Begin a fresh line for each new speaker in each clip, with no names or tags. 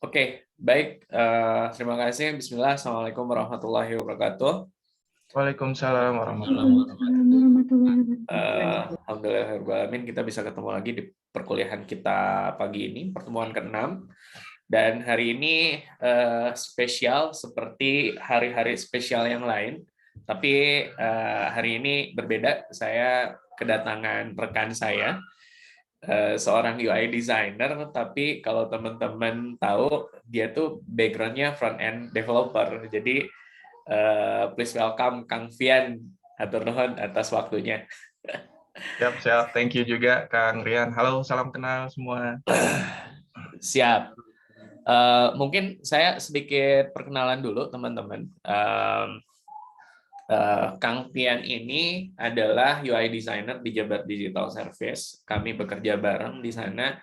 Oke, baik. Terima kasih. Bismillah. Assalamualaikum warahmatullahi wabarakatuh.
Waalaikumsalam warahmatullahi wabarakatuh.
Waalaikumsalam warahmatullahi wabarakatuh.
Alhamdulillahirrahmanirrahim, kita bisa ketemu lagi di perkuliahan kita pagi ini, pertemuan ke-6. Dan hari ini spesial seperti hari-hari spesial yang lain. Tapi hari ini berbeda. Saya kedatangan rekan saya, seorang UI designer, tapi kalau teman-teman tahu, dia tuh background-nya front-end developer. Jadi please welcome Kang Fian. Hatur nuhun atas waktunya.
Siap. Thank you juga Kang Rian. Halo, salam kenal semua.
Siap. Mungkin saya sedikit perkenalan dulu, teman-teman. Kang Fian ini adalah UI designer di Jabar Digital Service. Kami bekerja bareng di sana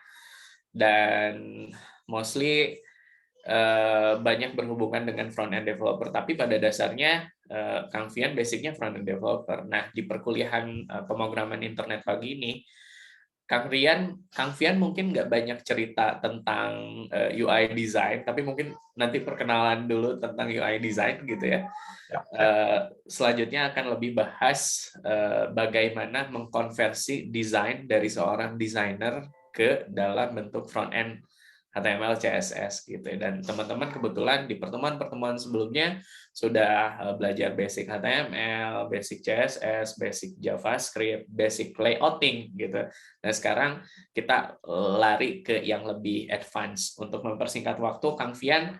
dan mostly banyak berhubungan dengan front-end developer, tapi pada dasarnya Kang Fian basicnya front-end developer. Nah, di perkuliahan pemrograman internet pagi ini, Kang Fian mungkin nggak banyak cerita tentang UI design, tapi mungkin nanti perkenalan dulu tentang UI design gitu ya. Selanjutnya akan lebih bahas bagaimana mengkonversi desain dari seorang desainer ke dalam bentuk front-end HTML, CSS gitu. Dan teman-teman kebetulan di pertemuan-pertemuan sebelumnya sudah belajar basic HTML, basic CSS, basic JavaScript, basic layouting gitu. Dan sekarang kita lari ke yang lebih advance. Untuk mempersingkat waktu, Kang Fian,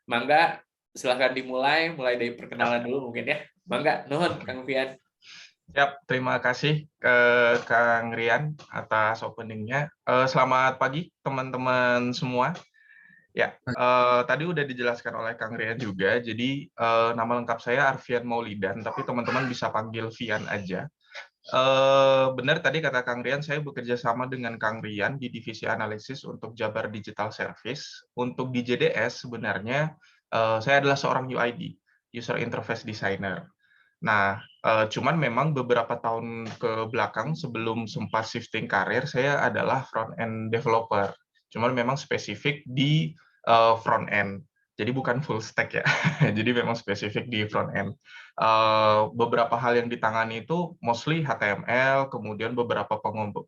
mangga silahkan mulai dari perkenalan dulu mungkin ya. Mangga, nuhun Kang Fian.
Siap, terima kasih ke Kang Rian atas openingnya. Selamat pagi teman-teman semua. Ya, tadi udah dijelaskan oleh Kang Rian juga. Jadi nama lengkap saya Arfian Maulidan, tapi teman-teman bisa panggil Fian aja. Benar tadi kata Kang Rian, saya bekerja sama dengan Kang Rian di divisi analisis untuk Jabar Digital Service. Untuk di JDS sebenarnya saya adalah seorang UID, User Interface Designer. Nah, cuman memang beberapa tahun ke belakang sebelum sempat shifting karir, saya adalah front-end developer. Cuman memang spesifik di front-end. Jadi bukan full stack ya. Jadi memang spesifik di front-end. Beberapa hal yang ditangani itu mostly HTML, kemudian beberapa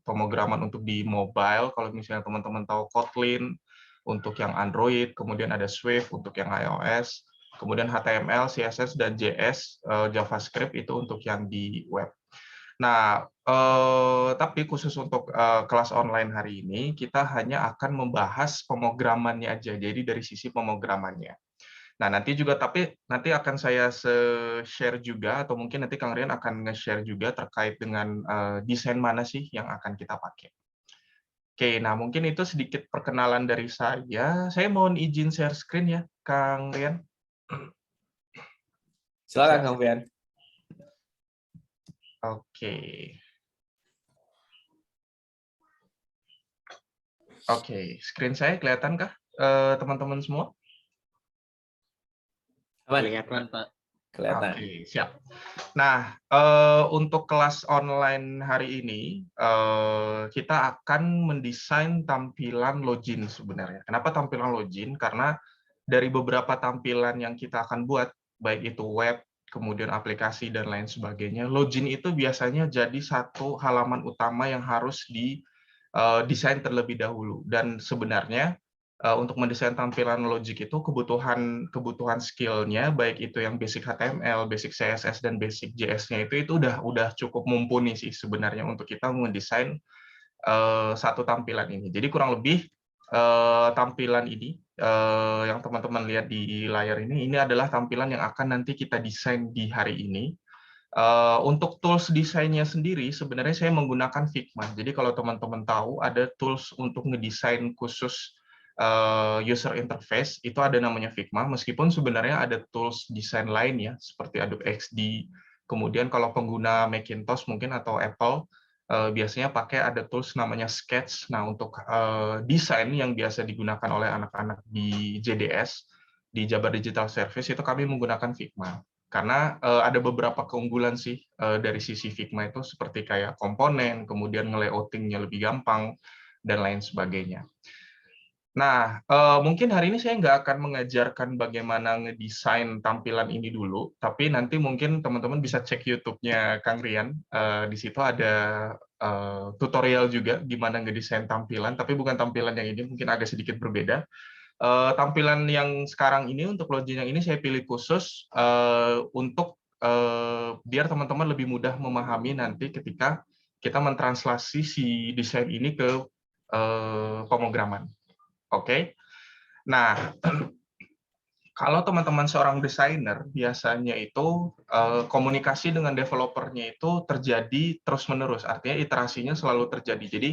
pemrograman untuk di mobile, kalau misalnya teman-teman tahu Kotlin untuk yang Android, kemudian ada Swift untuk yang iOS, kemudian HTML, CSS, dan JS, JavaScript itu untuk yang di web. Nah, tapi khusus untuk kelas online hari ini, kita hanya akan membahas pemrogramannya aja, jadi dari sisi pemrogramannya. Nah, nanti akan saya share juga, atau mungkin nanti Kang Rian akan nge-share juga terkait dengan desain mana sih yang akan kita pakai. Oke, nah mungkin itu sedikit perkenalan dari saya. Saya mohon izin share screen ya, Kang Rian.
Silakan Kang Fian.
Oke, screen saya kelihatan kah, teman-teman semua?
Kelihatan, Pak. Kelihatan.
Oke, siap. Nah, untuk kelas online hari ini, kita akan mendesain tampilan login sebenarnya. Kenapa tampilan login? Karena dari beberapa tampilan yang kita akan buat, baik itu web, kemudian aplikasi, dan lain sebagainya, login itu biasanya jadi satu halaman utama yang harus didesain terlebih dahulu. Dan sebenarnya untuk mendesain tampilan logic itu kebutuhan skill-nya, baik itu yang basic HTML, basic CSS, dan basic JS-nya itu udah cukup mumpuni sih sebenarnya untuk kita mendesain satu tampilan ini. Jadi kurang lebih tampilan ini yang teman-teman lihat di layar ini adalah tampilan yang akan nanti kita desain di hari ini. Untuk tools desainnya sendiri, sebenarnya saya menggunakan Figma. Jadi kalau teman-teman tahu, ada tools untuk ngedesain khusus user interface, itu ada namanya Figma, meskipun sebenarnya ada tools desain lain ya, seperti Adobe XD. Kemudian kalau pengguna Macintosh mungkin atau Apple, biasanya pakai ada tools namanya Sketch. Nah, untuk desain yang biasa digunakan oleh anak-anak di JDS, di Jabar Digital Service, itu kami menggunakan Figma. Karena ada beberapa keunggulan sih dari sisi Figma itu, seperti kayak komponen, kemudian nge-layouting-nya lebih gampang, dan lain sebagainya. Nah, mungkin hari ini saya nggak akan mengajarkan bagaimana ngedesain tampilan ini dulu, tapi nanti mungkin teman-teman bisa cek YouTube-nya Kang Rian. Di situ ada tutorial juga gimana ngedesain tampilan, tapi bukan tampilan yang ini, mungkin agak sedikit berbeda. Tampilan yang sekarang ini untuk login yang ini saya pilih khusus untuk biar teman-teman lebih mudah memahami nanti ketika kita mentranslasi si desain ini ke pemrograman. Oke. Nah, kalau teman-teman seorang desainer, biasanya itu komunikasi dengan developernya itu terjadi terus-menerus. Artinya iterasinya selalu terjadi. Jadi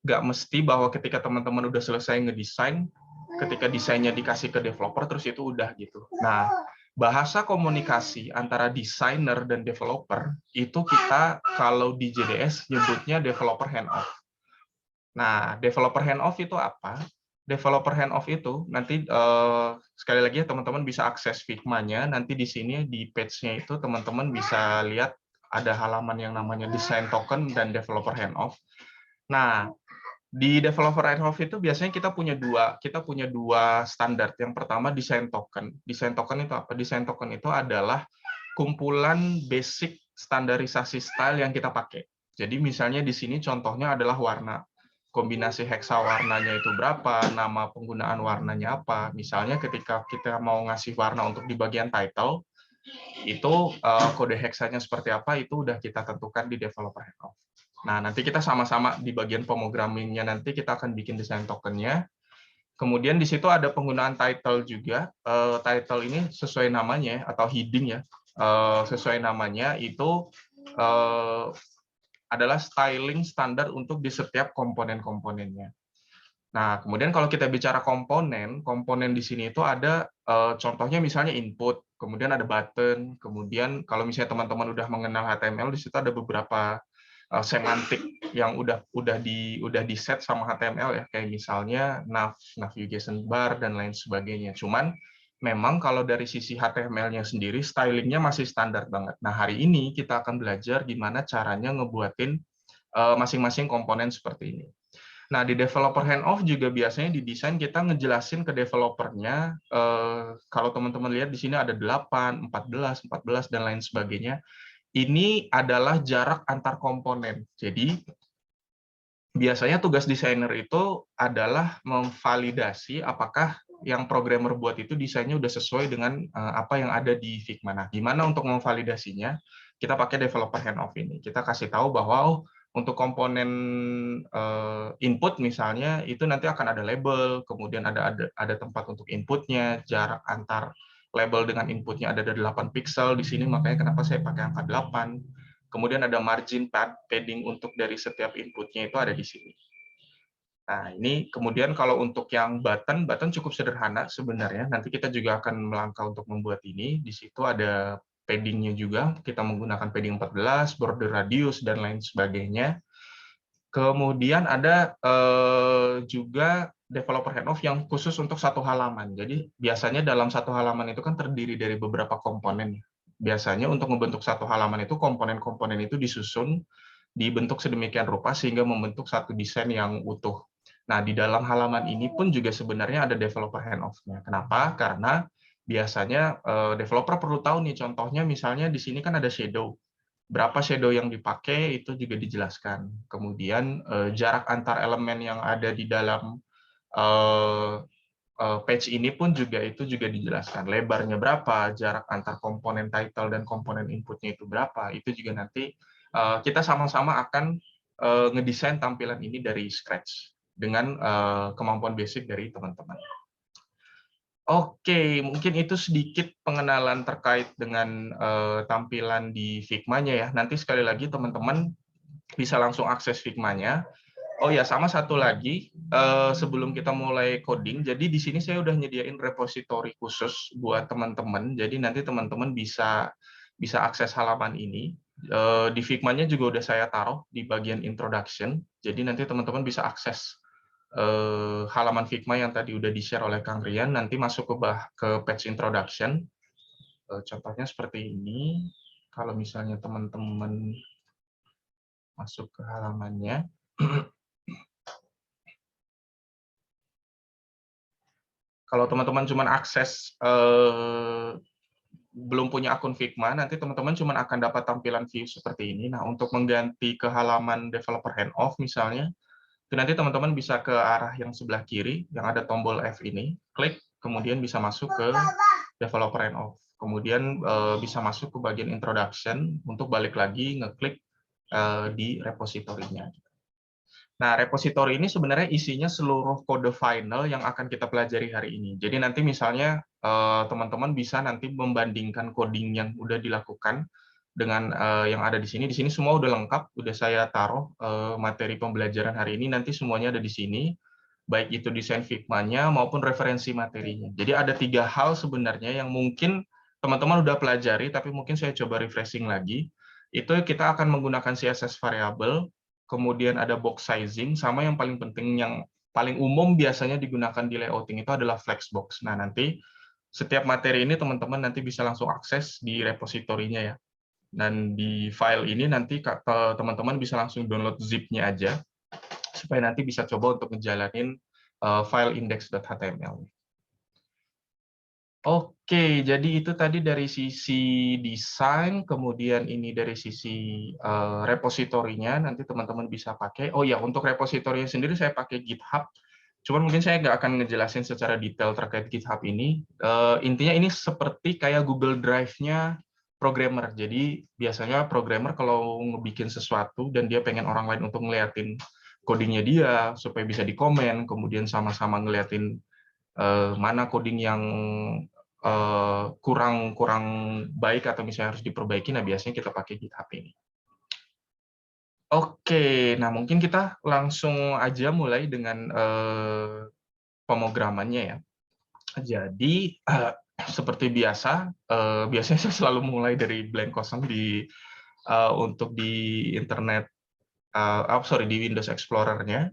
nggak mesti bahwa ketika teman-teman udah selesai ngedesain, ketika desainnya dikasih ke developer, terus itu udah gitu. Nah, bahasa komunikasi antara desainer dan developer, itu kita kalau di JDS nyebutnya developer handoff. Nah, developer handoff itu apa? Developer handoff itu nanti sekali lagi teman-teman bisa akses Figma-nya. Nanti di sini di page-nya itu teman-teman bisa lihat ada halaman yang namanya design token dan developer handoff. Nah, di developer handoff itu biasanya kita punya dua standar. Yang pertama design token. Design token itu apa? Design token itu adalah kumpulan basic standarisasi style yang kita pakai. Jadi misalnya di sini contohnya adalah warna. Kombinasi heksa warnanya itu berapa, nama penggunaan warnanya apa. Misalnya ketika kita mau ngasih warna untuk di bagian title, itu kode heksanya seperti apa, itu udah kita tentukan di developer handoff. Nah, nanti kita sama-sama di bagian pemrogrammingnya nanti kita akan bikin desain tokennya. Kemudian di situ ada penggunaan title juga. Title ini sesuai namanya atau heading ya. Sesuai namanya itu adalah styling standar untuk di setiap komponen-komponennya. Nah, kemudian kalau kita bicara komponen, komponen di sini itu ada contohnya misalnya input, kemudian ada button, kemudian kalau misalnya teman-teman udah mengenal HTML, di situ ada beberapa semantik yang udah di set sama HTML ya, kayak misalnya nav, navigation bar dan lain sebagainya. Cuman memang kalau dari sisi HTML-nya sendiri stylingnya masih standar banget. Nah, hari ini kita akan belajar gimana caranya ngebuatin masing-masing komponen seperti ini. Nah, di developer handoff juga biasanya di desain kita ngejelasin ke developernya, kalau teman-teman lihat di sini ada 8, 14, 14, dan lain sebagainya. Ini adalah jarak antar komponen. Jadi, biasanya tugas desainer itu adalah memvalidasi apakah yang programmer buat itu desainnya udah sesuai dengan apa yang ada di Figma. Nah, gimana untuk memvalidasinya? Kita pakai developer handoff ini. Kita kasih tahu bahwa untuk komponen input misalnya itu nanti akan ada label, kemudian ada tempat untuk inputnya, jarak antar label dengan inputnya ada 8 pixel di sini, makanya kenapa saya pakai angka 8. Kemudian ada margin padding untuk dari setiap inputnya itu ada di sini. Nah, ini kemudian kalau untuk yang button cukup sederhana sebenarnya. Nanti kita juga akan melangkah untuk membuat ini. Di situ ada padding-nya juga. Kita menggunakan padding 14, border radius, dan lain sebagainya. Kemudian ada juga developer handoff yang khusus untuk satu halaman. Jadi biasanya dalam satu halaman itu kan terdiri dari beberapa komponen. Biasanya untuk membentuk satu halaman itu komponen-komponen itu disusun, dibentuk sedemikian rupa sehingga membentuk satu desain yang utuh. Nah, di dalam halaman ini pun juga sebenarnya ada developer handoff-nya. Kenapa? Karena biasanya developer perlu tahu nih, contohnya misalnya di sini kan ada shadow. Berapa shadow yang dipakai itu juga dijelaskan. Kemudian jarak antar elemen yang ada di dalam page ini pun juga dijelaskan. Lebarnya berapa, jarak antar komponen title dan komponen inputnya itu berapa, itu juga nanti kita sama-sama akan ngedesain tampilan ini dari scratch dengan kemampuan basic dari teman-teman. Oke, mungkin itu sedikit pengenalan terkait dengan tampilan di Figma-nya ya. Nanti sekali lagi teman-teman bisa langsung akses Figma-nya. Oh ya, sama satu lagi, sebelum kita mulai coding, jadi di sini saya udah nyediain repository khusus buat teman-teman. Jadi nanti teman-teman bisa akses halaman ini. Di Figma-nya juga udah saya taruh di bagian introduction. Jadi nanti teman-teman bisa akses halaman Figma yang tadi udah di-share oleh Kang Rian, nanti masuk ke page introduction. Contohnya seperti ini. Kalau misalnya teman-teman masuk ke halamannya, Kalau teman-teman cuma akses belum punya akun Figma, nanti teman-teman cuma akan dapat tampilan view seperti ini. Nah, untuk mengganti ke halaman developer handoff misalnya, itu nanti teman-teman bisa ke arah yang sebelah kiri, yang ada tombol F ini, klik, kemudian bisa masuk ke developer handoff. Kemudian bisa masuk ke bagian introduction, untuk balik lagi ngeklik di repositorinya. Nah, repositori ini sebenarnya isinya seluruh kode final yang akan kita pelajari hari ini. Jadi nanti misalnya teman-teman bisa nanti membandingkan coding yang udah dilakukan dengan yang ada di sini. Di sini semua udah lengkap, udah saya taruh materi pembelajaran hari ini, nanti semuanya ada di sini, baik itu desain Figma-nya maupun referensi materinya. Jadi ada 3 hal sebenarnya yang mungkin teman-teman udah pelajari, tapi mungkin saya coba refreshing lagi. Itu kita akan menggunakan CSS variable, kemudian ada box sizing, sama yang paling penting, yang paling umum biasanya digunakan di layouting itu adalah flexbox. Nah, nanti setiap materi ini teman-teman nanti bisa langsung akses di repositorinya ya. Dan di file ini nanti teman-teman bisa langsung download zip-nya aja, supaya nanti bisa coba untuk ngejalanin file index.html. Oke, jadi itu tadi dari sisi desain, kemudian ini dari sisi repositorinya, nanti teman-teman bisa pakai. Oh ya, untuk repositorinya sendiri saya pakai GitHub, cuman mungkin saya nggak akan ngejelasin secara detail terkait GitHub ini. Intinya ini seperti kayak Google Drive-nya programmer. Jadi biasanya programmer kalau ngebikin sesuatu dan dia pengen orang lain untuk ngeliatin codingnya dia, supaya bisa dikomen, kemudian sama-sama ngeliatin mana coding yang kurang baik atau misalnya harus diperbaiki, nah biasanya kita pakai GitHub ini. Oke, nah mungkin kita langsung aja mulai dengan pemrogramannya ya. Jadi seperti biasa, biasanya saya selalu mulai dari blank kosong untuk di internet, di Windows Explorer-nya.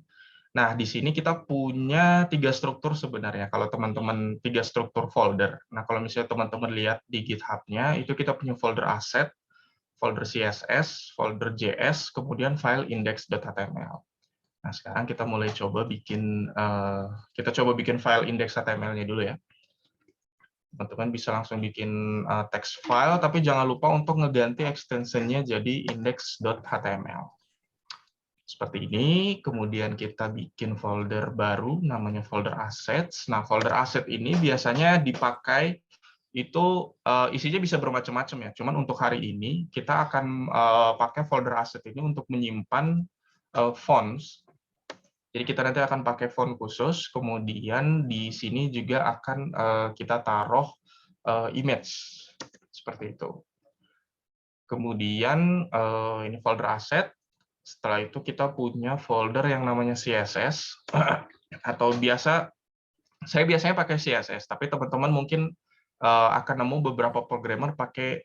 Nah, di sini kita punya 3 struktur sebenarnya. Kalau teman-teman 3 struktur folder. Nah, kalau misalnya teman-teman lihat di GitHub-nya, itu kita punya folder asset, folder CSS, folder JS, kemudian file index.html. Nah, sekarang kita mulai coba bikin file index.html-nya dulu ya. Teman-teman bisa langsung bikin text file, tapi jangan lupa untuk ngeganti extension-nya jadi index.html. Seperti ini, kemudian kita bikin folder baru, namanya folder assets. Nah, folder asset ini biasanya dipakai, itu isinya bisa bermacam-macam ya. Cuman untuk hari ini, kita akan pakai folder asset ini untuk menyimpan fonts. Jadi kita nanti akan pakai font khusus, kemudian di sini juga akan kita taruh image, seperti itu. Kemudian ini folder asset. Setelah itu kita punya folder yang namanya CSS, atau saya biasanya pakai CSS, tapi teman-teman mungkin akan nemu beberapa programmer pakai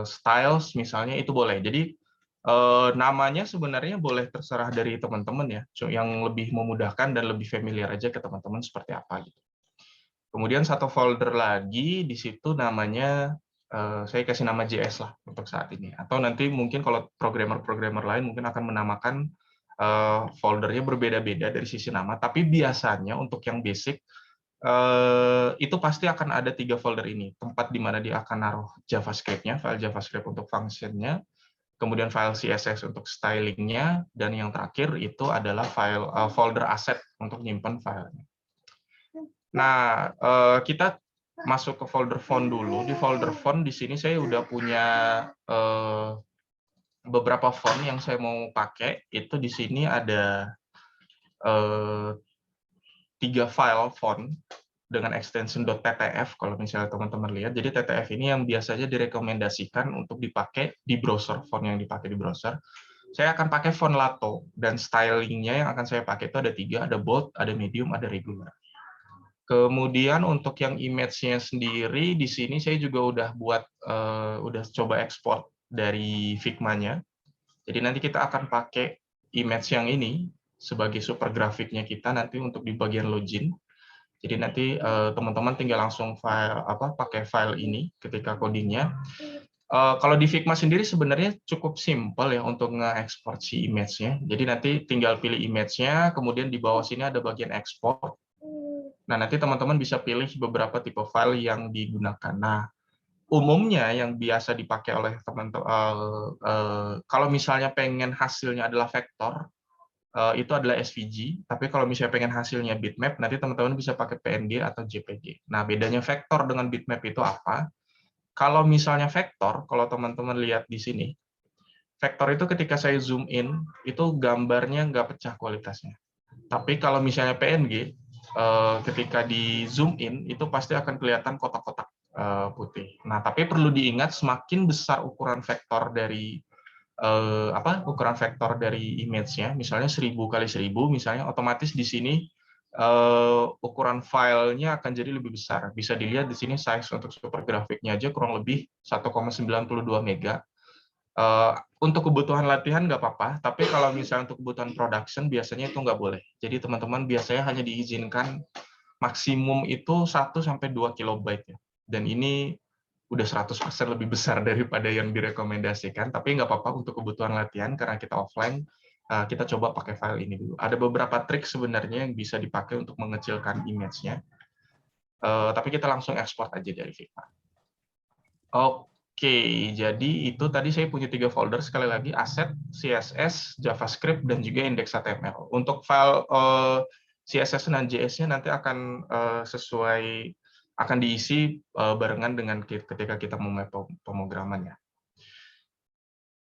styles misalnya, itu boleh. Jadi namanya sebenarnya boleh terserah dari teman-teman ya, yang lebih memudahkan dan lebih familiar aja ke teman-teman seperti apa gitu. Kemudian satu folder lagi di situ namanya, saya kasih nama JS lah untuk saat ini. Atau nanti mungkin kalau programmer-programmer lain mungkin akan menamakan foldernya berbeda-beda dari sisi nama, tapi biasanya untuk yang basic itu pasti akan ada 3 folder ini, tempat di mana dia akan naruh JavaScript-nya, file JavaScript untuk function-nya, kemudian file CSS untuk styling-nya, dan yang terakhir itu adalah folder asset untuk nyimpen filenya. Nah, kita masuk ke folder font dulu. Di folder font di sini saya udah punya beberapa font yang saya mau pakai. Itu di sini ada 3 file font dengan extension .ttf kalau misalnya teman-teman lihat. Jadi ttf ini yang biasanya direkomendasikan untuk dipakai di browser, font yang dipakai di browser. Saya akan pakai font Lato, dan stylingnya yang akan saya pakai itu ada 3, ada bold, ada medium, ada regular. Kemudian untuk yang image-nya sendiri, di sini saya juga udah coba ekspor dari Figma-nya. Jadi nanti kita akan pakai image yang ini sebagai super grafiknya kita nanti untuk di bagian login. Jadi nanti teman-teman tinggal langsung pakai file ini ketika codingnya. Kalau di Figma sendiri sebenarnya cukup simpel ya untuk nge-export si image-nya. Jadi nanti tinggal pilih image-nya, kemudian di bawah sini ada bagian export. Nah, nanti teman-teman bisa pilih beberapa tipe file yang digunakan. Nah, umumnya yang biasa dipakai oleh teman-teman, kalau misalnya pengen hasilnya adalah vektor, itu adalah SVG. Tapi kalau misalnya pengen hasilnya bitmap, nanti teman-teman bisa pakai PNG atau JPG. Nah, bedanya vektor dengan bitmap itu apa? Kalau misalnya vektor, kalau teman-teman lihat di sini, vektor itu ketika saya zoom in, itu gambarnya nggak pecah kualitasnya. Tapi kalau misalnya PNG, ketika di zoom in, itu pasti akan kelihatan kotak-kotak putih. Nah, tapi perlu diingat, semakin besar ukuran vektor dari ukuran vektor dari image-nya, misalnya 1000 kali 1000, misalnya otomatis di sini ukuran filenya akan jadi lebih besar. Bisa dilihat di sini size untuk super grafiknya aja kurang lebih 1,92 mega. Untuk kebutuhan latihan nggak apa-apa, tapi kalau misalnya untuk kebutuhan production biasanya itu nggak boleh. Jadi teman-teman biasanya hanya diizinkan maksimum itu 1-2 kilobyte ya. Dan ini udah 100% lebih besar daripada yang direkomendasikan, tapi nggak apa-apa untuk kebutuhan latihan karena kita offline, kita coba pakai file ini dulu. Ada beberapa trik sebenarnya yang bisa dipakai untuk mengecilkan image-nya, tapi kita langsung ekspor aja dari Figma. Oke, jadi itu tadi saya punya 3 folder, sekali lagi asset, CSS, JavaScript, dan juga index.html. Untuk file CSS dan JS-nya nanti akan akan diisi barengan dengan ketika kita memulai pemrograman ya.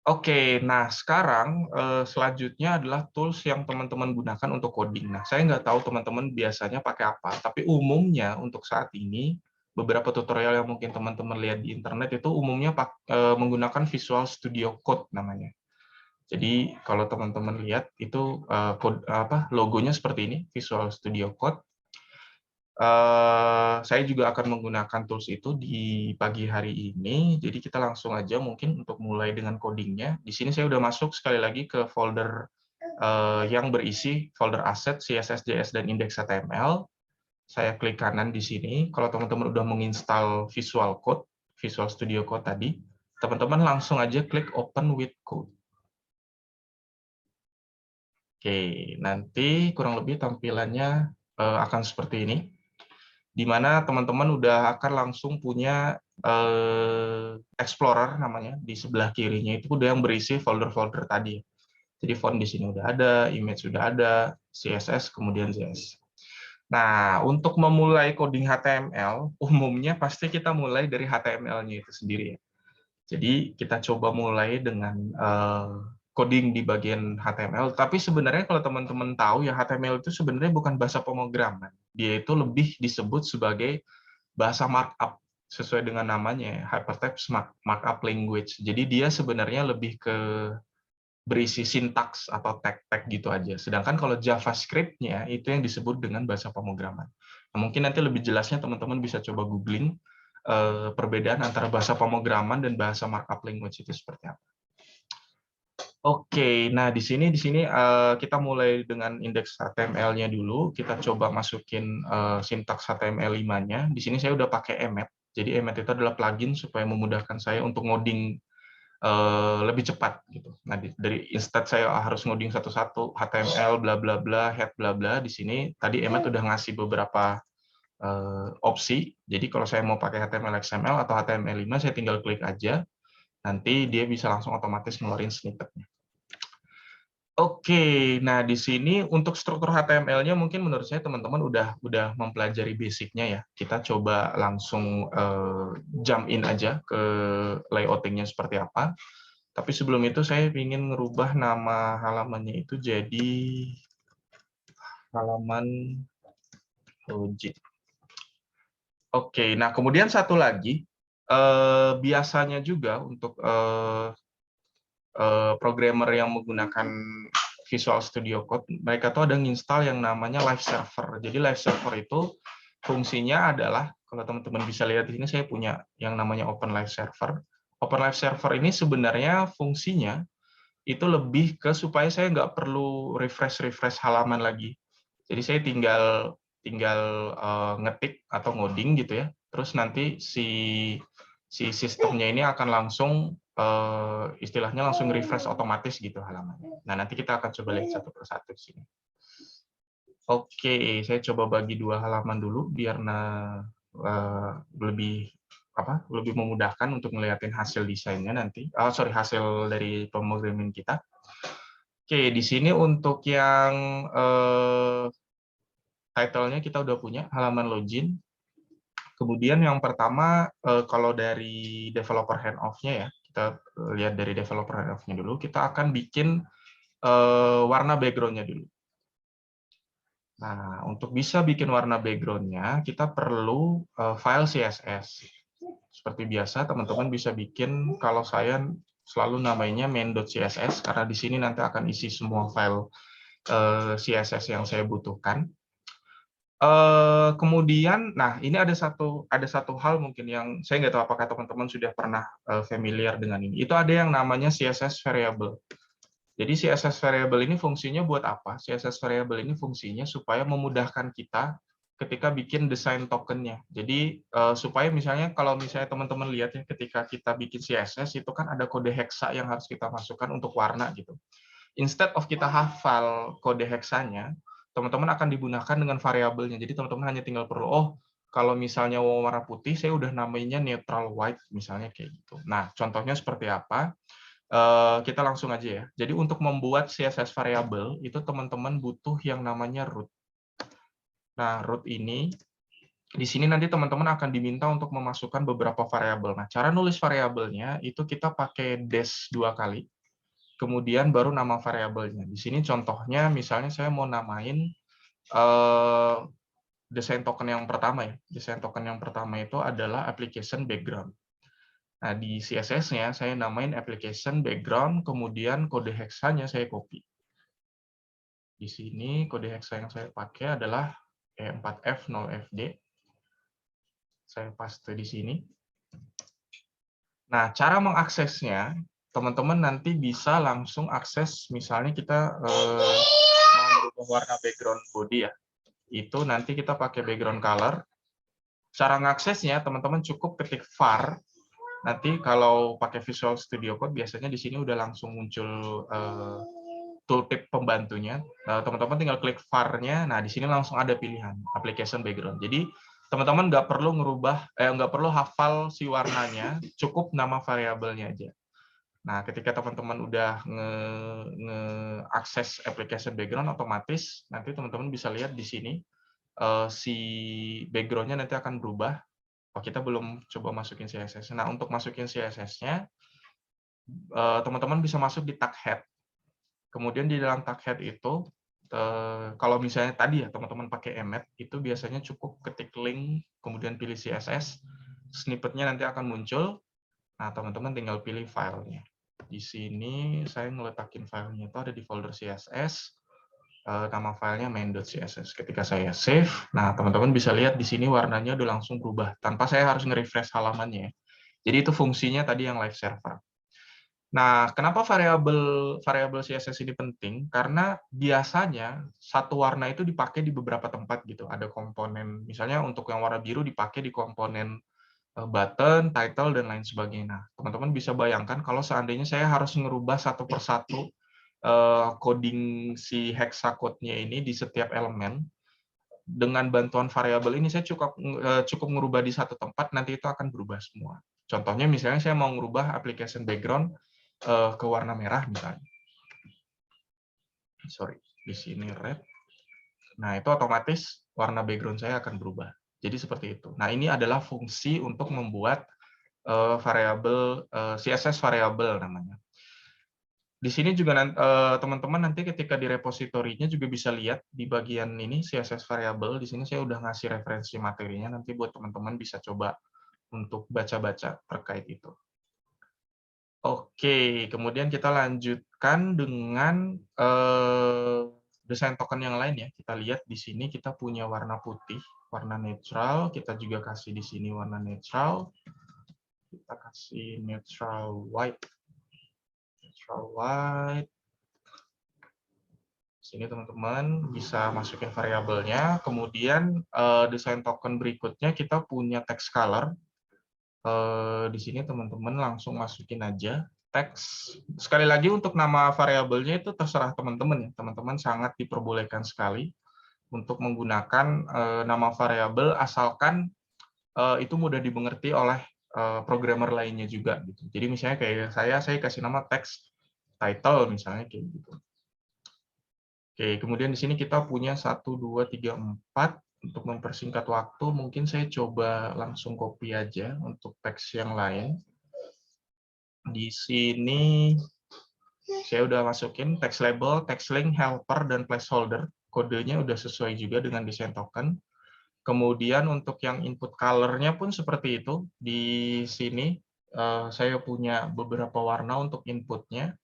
Oke, nah sekarang selanjutnya adalah tools yang teman-teman gunakan untuk coding. Nah, saya nggak tahu teman-teman biasanya pakai apa, tapi umumnya untuk saat ini beberapa tutorial yang mungkin teman-teman lihat di internet itu umumnya menggunakan Visual Studio Code namanya. Jadi kalau teman-teman lihat itu logonya seperti ini, Visual Studio Code. Saya juga akan menggunakan tools itu di pagi hari ini, jadi kita langsung aja mungkin untuk mulai dengan codingnya. Di sini saya udah masuk sekali lagi ke folder yang berisi folder asset, CSS, JS, dan index.html. Saya klik kanan di sini. Kalau teman-teman udah menginstal Visual Code, Visual Studio Code tadi, teman-teman langsung aja klik Open with Code. Oke, nanti kurang lebih tampilannya akan seperti ini, di mana teman-teman udah akan langsung punya Explorer namanya, di sebelah kirinya itu udah yang berisi folder-folder tadi. Jadi font di sini udah ada, image sudah ada, CSS, kemudian JS. Nah, untuk memulai coding HTML, umumnya pasti kita mulai dari HTML-nya itu sendiri ya. Jadi kita coba mulai dengan coding di bagian HTML, tapi sebenarnya kalau teman-teman tahu ya HTML itu sebenarnya bukan bahasa pemrograman. Dia itu lebih disebut sebagai bahasa markup sesuai dengan namanya, hypertext markup language. Jadi dia sebenarnya lebih ke berisi sintaks atau tag-tag gitu aja. Sedangkan kalau JavaScript-nya itu yang disebut dengan bahasa pemrograman. Nah, mungkin nanti lebih jelasnya teman-teman bisa coba googling perbedaan antara bahasa pemrograman dan bahasa markup language itu seperti apa. Oke, nah di sini kita mulai dengan indeks HTML-nya dulu. Kita coba masukin sintaks HTML5-nya. Di sini saya udah pakai Emmet. Jadi Emmet itu adalah plugin supaya memudahkan saya untuk ngoding lebih cepat gitu. Nah, dari instead saya harus ngoding satu-satu HTML bla bla bla, head bla bla, di sini tadi Emmet udah ngasih beberapa opsi. Jadi kalau saya mau pakai HTML XML atau HTML5, saya tinggal klik aja. Nanti dia bisa langsung otomatis ngeluarin snippet-nya. Oke, nah di sini untuk struktur HTML-nya mungkin menurut saya teman-teman udah mempelajari basic-nya ya. Kita coba langsung jump in aja ke layouting-nya seperti apa. Tapi sebelum itu saya ingin ngerubah nama halamannya itu jadi halaman logik. Oke, nah kemudian satu lagi, biasanya juga untuk programmer yang menggunakan Visual Studio Code, mereka tuh ada nginstal yang namanya Live Server. Jadi Live Server itu fungsinya adalah, kalau teman-teman bisa lihat di sini saya punya yang namanya Open Live Server. Open Live Server ini sebenarnya fungsinya itu lebih ke supaya saya nggak perlu refresh halaman lagi. Jadi saya tinggal ngetik atau ngoding gitu ya. Terus nanti si sistemnya ini akan langsung istilahnya langsung refresh otomatis gitu halamannya. Nah, nanti kita akan coba lihat satu persatu di sini. Oke, saya coba bagi 2 halaman dulu biar lebih lebih memudahkan untuk ngeliatin hasil desainnya nanti. Sorry, hasil dari pemrograman kita. Oke, di sini untuk yang title-nya kita udah punya halaman login. Kemudian yang pertama kalau dari developer handoff-nya ya, kita lihat dari developer handoff-nya dulu. Kita akan bikin warna background-nya dulu. Nah, untuk bisa bikin warna background-nya, kita perlu file CSS. Seperti biasa, teman-teman bisa bikin, kalau saya selalu namanya main.css, karena di sini nanti akan isi semua file CSS yang saya butuhkan. Kemudian, nah ini ada satu hal mungkin yang saya nggak tahu apakah teman-teman sudah pernah familiar dengan ini. Itu ada yang namanya CSS variable. Jadi CSS variable ini fungsinya buat apa? CSS variable ini fungsinya supaya memudahkan kita ketika bikin desain tokennya. Jadi supaya misalnya kalau misalnya teman-teman lihat ya ketika kita bikin CSS itu kan ada kode heksa yang harus kita masukkan untuk warna gitu. Instead of kita hafal kode heksanya, teman-teman akan digunakan dengan variabelnya. Jadi teman-teman hanya tinggal perlu kalau misalnya warna putih saya udah namanya neutral white misalnya kayak gitu. Nah, contohnya seperti apa? Kita langsung aja ya. Jadi untuk membuat CSS variable itu teman-teman butuh yang namanya root. Nah, root ini di sini nanti teman-teman akan diminta untuk memasukkan beberapa variabel. Nah, cara nulis variabelnya itu kita pakai dash 2 kali. Kemudian baru nama variabelnya. Di sini contohnya misalnya saya mau namain desain token yang pertama ya. Desain token yang pertama itu adalah application background. Nah, di CSS-nya saya namain application background, kemudian kode heksanya saya copy. Di sini kode heksa yang saya pakai adalah E4F0FD. Saya paste di sini. Nah, cara mengaksesnya, teman-teman nanti bisa langsung akses, misalnya kita mau berubah warna background body ya. Itu nanti kita pakai background color. Cara mengaksesnya, teman-teman cukup ketik var. Nanti kalau pakai Visual Studio Code biasanya di sini udah langsung muncul tooltip pembantunya. Teman-teman tinggal klik var-nya. Nah, di sini langsung ada pilihan application background. Jadi teman-teman nggak perlu hafal si warnanya, cukup nama variabelnya aja. Nah, ketika teman-teman udah nge-akses application background otomatis nanti teman-teman bisa lihat di sini si background-nya nanti akan berubah. Kita belum coba masukin CSS. Nah, untuk masukin CSS-nya, teman-teman bisa masuk di tag head. Kemudian di dalam tag head itu, kalau misalnya tadi ya teman-teman pakai emmet, itu biasanya cukup ketik link, kemudian pilih CSS, snippet-nya nanti akan muncul. Nah, teman-teman tinggal pilih filenya. Di sini saya ngeletakin filenya itu ada di folder CSS. Nama filenya main.css. Ketika saya save, nah teman-teman bisa lihat di sini warnanya udah langsung berubah tanpa saya harus nge-refresh halamannya. Jadi itu fungsinya tadi yang live server. Nah, kenapa variabel CSS ini penting? Karena biasanya satu warna itu dipakai di beberapa tempat gitu. Ada komponen, misalnya untuk yang warna biru dipakai di komponen button, title, dan lain sebagainya. Nah, teman-teman bisa bayangkan kalau seandainya saya harus merubah satu persatu coding si hexacode-nya ini di setiap elemen, dengan bantuan variabel ini saya cukup merubah di satu tempat, nanti itu akan berubah semua. Contohnya misalnya saya mau merubah application background ke warna merah misalnya. Sorry, di sini red. Nah, itu otomatis warna background saya akan berubah. Jadi seperti itu. Nah, ini adalah fungsi untuk membuat variabel CSS variabel namanya. Di sini juga teman-teman nanti ketika di repositorinya juga bisa lihat di bagian ini CSS variable. Di sini saya udah ngasih referensi materinya, nanti buat teman-teman bisa coba untuk baca-baca terkait itu. Oke, kemudian kita lanjutkan dengan desain token yang lain ya. Kita lihat di sini kita punya warna putih, warna netral. Kita juga kasih di sini warna netral. Kita kasih neutral white. Neutral white. Sini teman-teman bisa masukin variabelnya. Kemudian desain token berikutnya kita punya text color. Di sini teman-teman langsung masukin aja teks. Sekali lagi untuk nama variabelnya itu terserah teman-teman ya. Teman-teman sangat diperbolehkan sekali untuk menggunakan nama variabel asalkan itu mudah dimengerti oleh programmer lainnya juga gitu. Jadi misalnya kayak saya kasih nama text title misalnya kayak gitu. Oke, kemudian di sini kita punya 1, 2, 3, 4. Untuk mempersingkat waktu, mungkin saya coba langsung copy aja untuk teks yang lain. Di sini saya udah masukin text label, text link, helper, dan placeholder. Kodenya udah sesuai juga dengan desain token. Kemudian untuk yang input color-nya pun seperti itu. Di sini saya punya beberapa warna untuk inputnya.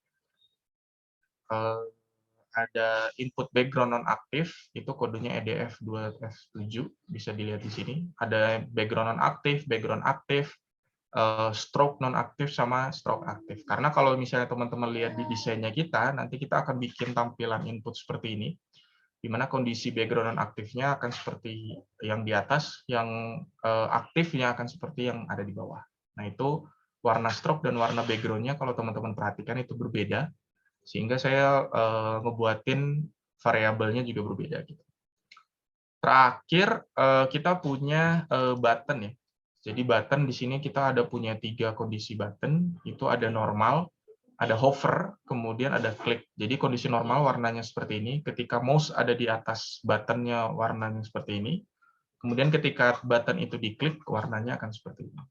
Ada input background nonaktif, itu kodenya EDF2F7, bisa dilihat di sini. Ada background nonaktif, background aktif, stroke nonaktif, sama stroke aktif. Karena kalau misalnya teman-teman lihat di desainnya kita, nanti kita akan bikin tampilan input seperti ini, di mana kondisi background nonaktifnya akan seperti yang di atas, yang aktifnya akan seperti yang ada di bawah. Nah itu warna stroke dan warna background-nya kalau teman-teman perhatikan itu berbeda, sehingga saya ngebuatin variabelnya juga berbeda. Gitu. Terakhir, kita punya button ya. Jadi button di sini kita ada punya 3 kondisi button, itu ada normal, ada hover, kemudian ada klik. Jadi kondisi normal warnanya seperti ini, ketika mouse ada di atas buttonnya warnanya seperti ini, kemudian ketika button itu diklik, warnanya akan seperti ini.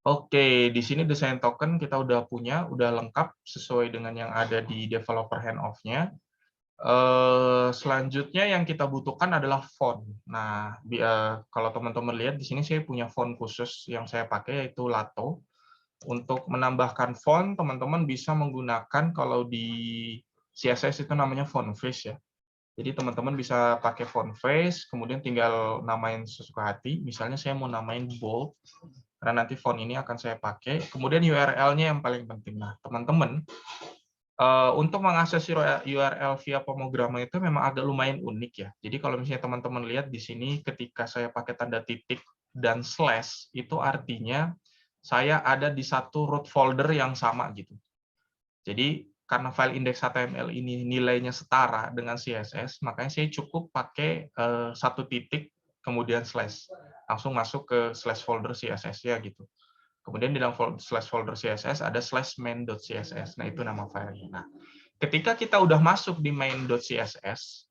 Oke, di sini desain token kita udah punya, udah lengkap sesuai dengan yang ada di developer handoff-nya. Selanjutnya yang kita butuhkan adalah font. Nah, kalau teman-teman lihat di sini saya punya font khusus yang saya pakai yaitu Lato. Untuk menambahkan font, teman-teman bisa menggunakan kalau di CSS itu namanya font face ya. Jadi teman-teman bisa pakai font face, kemudian tinggal namain sesuka hati. Misalnya saya mau namain bold, karena nanti font ini akan saya pakai. Kemudian URL-nya yang paling penting. Nah, teman-teman, untuk mengakses URL via pemrograman itu memang agak lumayan unik ya. Jadi kalau misalnya teman-teman lihat di sini, ketika saya pakai tanda titik dan slash, itu artinya saya ada di satu root folder yang sama gitu. Jadi karena file index.html ini nilainya setara dengan CSS, makanya saya cukup pakai satu titik kemudian slash, langsung masuk ke slash folder CSS-nya gitu. Kemudian di dalam slash folder CSS ada slash main.css. Nah, itu nama filenya. Nah, ketika kita udah masuk di main.css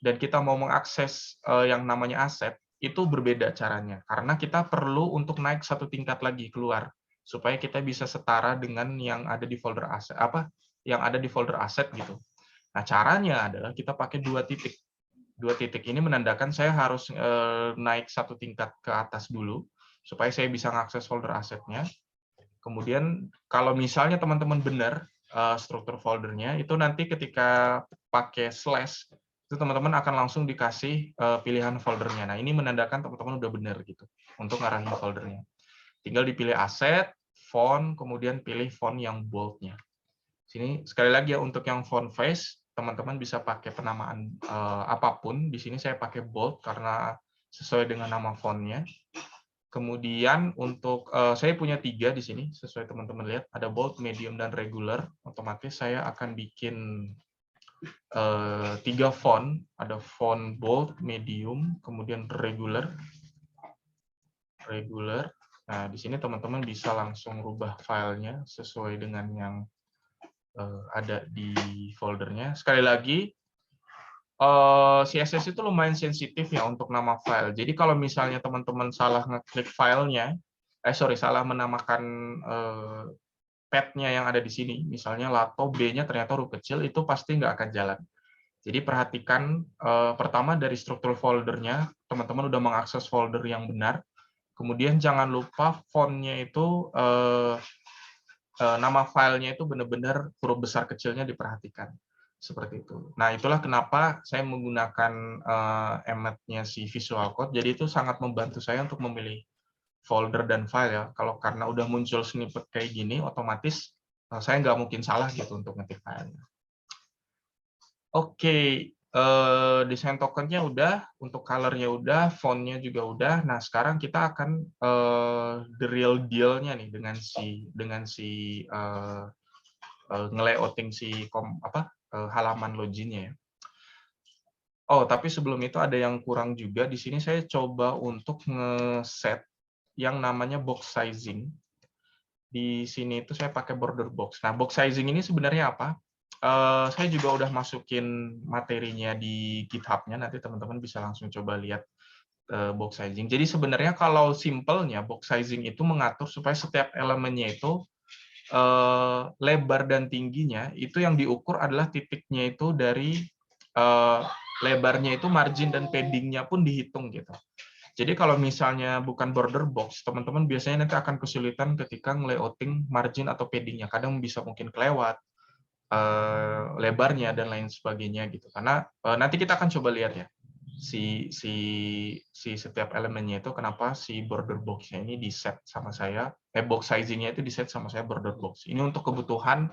dan kita mau mengakses yang namanya asset, itu berbeda caranya. Karena kita perlu untuk naik satu tingkat lagi keluar supaya kita bisa setara dengan yang ada di folder asset yang ada di folder asset gitu. Nah, caranya adalah kita pakai 2 titik. 2 titik ini menandakan saya harus naik satu tingkat ke atas dulu supaya saya bisa mengakses folder asetnya. Kemudian kalau misalnya teman-teman benar struktur foldernya, itu nanti ketika pakai slash, itu teman-teman akan langsung dikasih pilihan foldernya. Nah, ini menandakan teman-teman udah benar gitu untuk ngarahin foldernya. Tinggal dipilih aset, font, kemudian pilih font yang bold-nya. Sini sekali lagi ya, untuk yang font face, teman-teman bisa pakai penamaan apapun. Di sini saya pakai bold karena sesuai dengan nama fontnya. Kemudian untuk saya punya 3 di sini, sesuai teman-teman lihat, ada bold, medium, dan regular. Otomatis saya akan bikin 3 font, ada font bold, medium, kemudian regular. Nah, di sini teman-teman bisa langsung rubah filenya sesuai dengan yang ada di foldernya. Sekali lagi, CSS itu lumayan sensitif ya untuk nama file. Jadi kalau misalnya teman-teman salah ngeklik filenya, salah menamakan path-nya yang ada di sini, misalnya Lato B-nya ternyata huruf kecil, itu pasti nggak akan jalan. Jadi perhatikan pertama dari struktur foldernya, teman-teman udah mengakses folder yang benar. Kemudian jangan lupa font-nya itu nama filenya itu benar-benar huruf besar kecilnya diperhatikan. Seperti itu. Nah, itulah kenapa saya menggunakan emetnya si Visual Code. Jadi itu sangat membantu saya untuk memilih folder dan file ya. Kalau karena udah muncul snippet kayak gini, otomatis saya nggak mungkin salah gitu untuk ngetik filenya. Oke, desain tokennya udah, untuk color-nya udah, font-nya juga udah. Nah, sekarang kita akan the real deal-nya nih dengan si ngelayouting si halaman login-nya ya. Oh, tapi sebelum itu ada yang kurang juga. Di sini saya coba untuk nge-set yang namanya box sizing. Di sini itu saya pakai border box. Nah, box sizing ini sebenarnya apa? Saya juga udah masukin materinya di GitHub-nya, nanti teman-teman bisa langsung coba lihat box sizing. Jadi sebenarnya kalau simpelnya box sizing itu mengatur supaya setiap elemennya itu lebar dan tingginya itu yang diukur adalah titiknya itu dari lebarnya itu margin dan paddingnya pun dihitung gitu. Jadi kalau misalnya bukan border box, teman-teman biasanya nanti akan kesulitan ketika ngelayouting margin atau paddingnya. Kadang bisa mungkin kelewat lebarnya dan lain sebagainya gitu. Karena nanti kita akan coba lihat ya si setiap elemennya itu kenapa si border box-nya ini di set sama saya, box sizing-nya itu di set sama saya border box. Ini untuk kebutuhan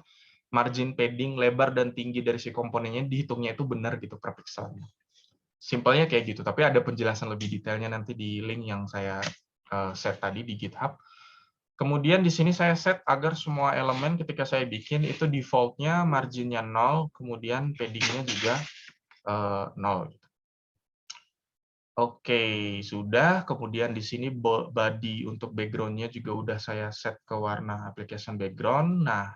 margin, padding, lebar dan tinggi dari si komponennya dihitungnya itu benar gitu per pixelnya. Simpelnya kayak gitu, tapi ada penjelasan lebih detailnya nanti di link yang saya set tadi di GitHub. Kemudian di sini saya set agar semua elemen ketika saya bikin itu default-nya margin-nya 0, kemudian padding-nya juga 0. Oke, sudah. Kemudian di sini body untuk background-nya juga udah saya set ke warna application background. Nah,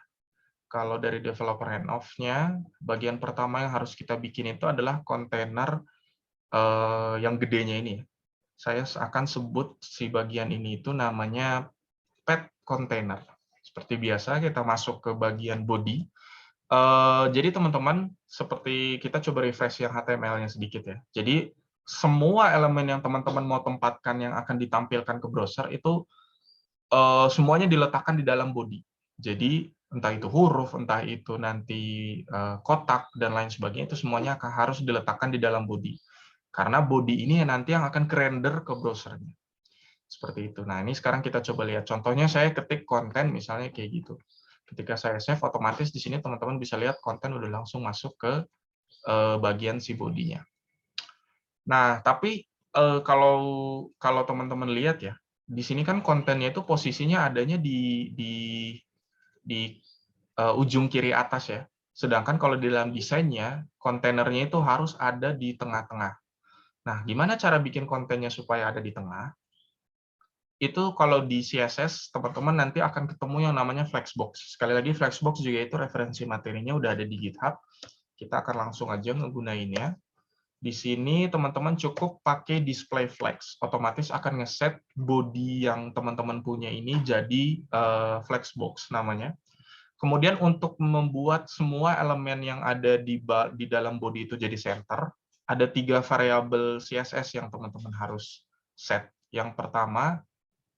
kalau dari developer handoff-nya, bagian pertama yang harus kita bikin itu adalah kontainer yang gedenya ini. Saya akan sebut si bagian ini itu namanya pet container. Seperti biasa, kita masuk ke bagian body. Jadi teman-teman, seperti kita coba refresh yang HTML-nya sedikit ya. Jadi semua elemen yang teman-teman mau tempatkan yang akan ditampilkan ke browser itu semuanya diletakkan di dalam body. Jadi entah itu huruf, entah itu nanti kotak dan lain sebagainya, itu semuanya harus diletakkan di dalam body. Karena body ini nanti yang akan ke-render ke browsernya. Seperti itu. Nah, ini sekarang kita coba lihat. Contohnya saya ketik konten misalnya kayak gitu. Ketika saya save, otomatis di sini teman-teman bisa lihat konten udah langsung masuk ke bagian si body-nya. Nah, tapi kalau teman-teman lihat ya, di sini kan kontennya itu posisinya adanya di ujung kiri atas ya. Sedangkan kalau di dalam desainnya, kontainernya itu harus ada di tengah-tengah. Nah, gimana cara bikin kontennya supaya ada di tengah? Itu kalau di CSS, teman-teman nanti akan ketemu yang namanya flexbox. Sekali lagi, flexbox juga itu referensi materinya udah ada di GitHub. Kita akan langsung aja ngegunainnya. Di sini teman-teman cukup pakai display flex. Otomatis akan ngeset body yang teman-teman punya ini jadi flexbox namanya. Kemudian untuk membuat semua elemen yang ada di dalam body itu jadi center, ada 3 variabel CSS yang teman-teman harus set. Yang pertama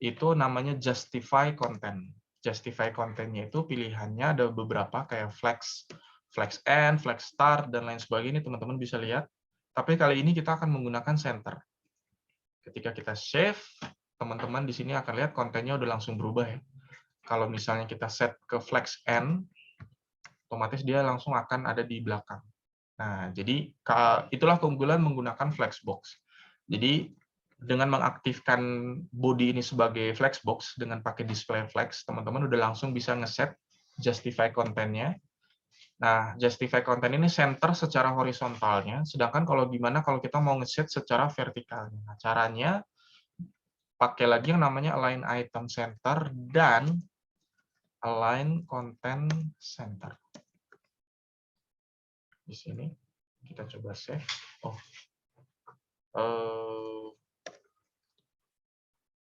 itu namanya justify content. Justify content-nya itu pilihannya ada beberapa kayak flex end, flex start, dan lain sebagainya. Teman-teman bisa lihat. Tapi kali ini kita akan menggunakan center. Ketika kita save, teman-teman di sini akan lihat kontennya udah langsung berubah ya. Kalau misalnya kita set ke flex end, otomatis dia langsung akan ada di belakang. Nah, jadi itulah keunggulan menggunakan flexbox. Jadi dengan mengaktifkan body ini sebagai flexbox dengan pakai display flex, teman-teman udah langsung bisa ngeset justify kontennya. Nah, justify content ini center secara horizontalnya, sedangkan kalau gimana kalau kita mau ngeset secara vertikalnya. Nah, caranya pakai lagi yang namanya align item center dan align content center. Di sini kita coba save.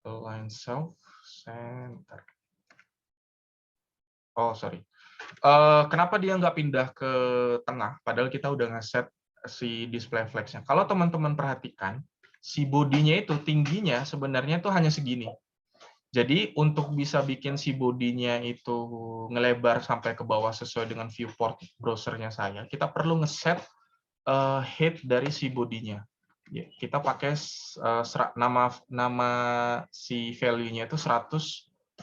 Align self center. Oh, sorry. Kenapa dia nggak pindah ke tengah, padahal kita udah ngeset si display flex-nya. Kalau teman-teman perhatikan, si bodinya itu tingginya sebenarnya tuh hanya segini. Jadi untuk bisa bikin si bodinya itu ngelebar sampai ke bawah sesuai dengan viewport browsernya saya, kita perlu ngeset height dari si bodinya. Ya, kita pakai nama si value-nya itu 100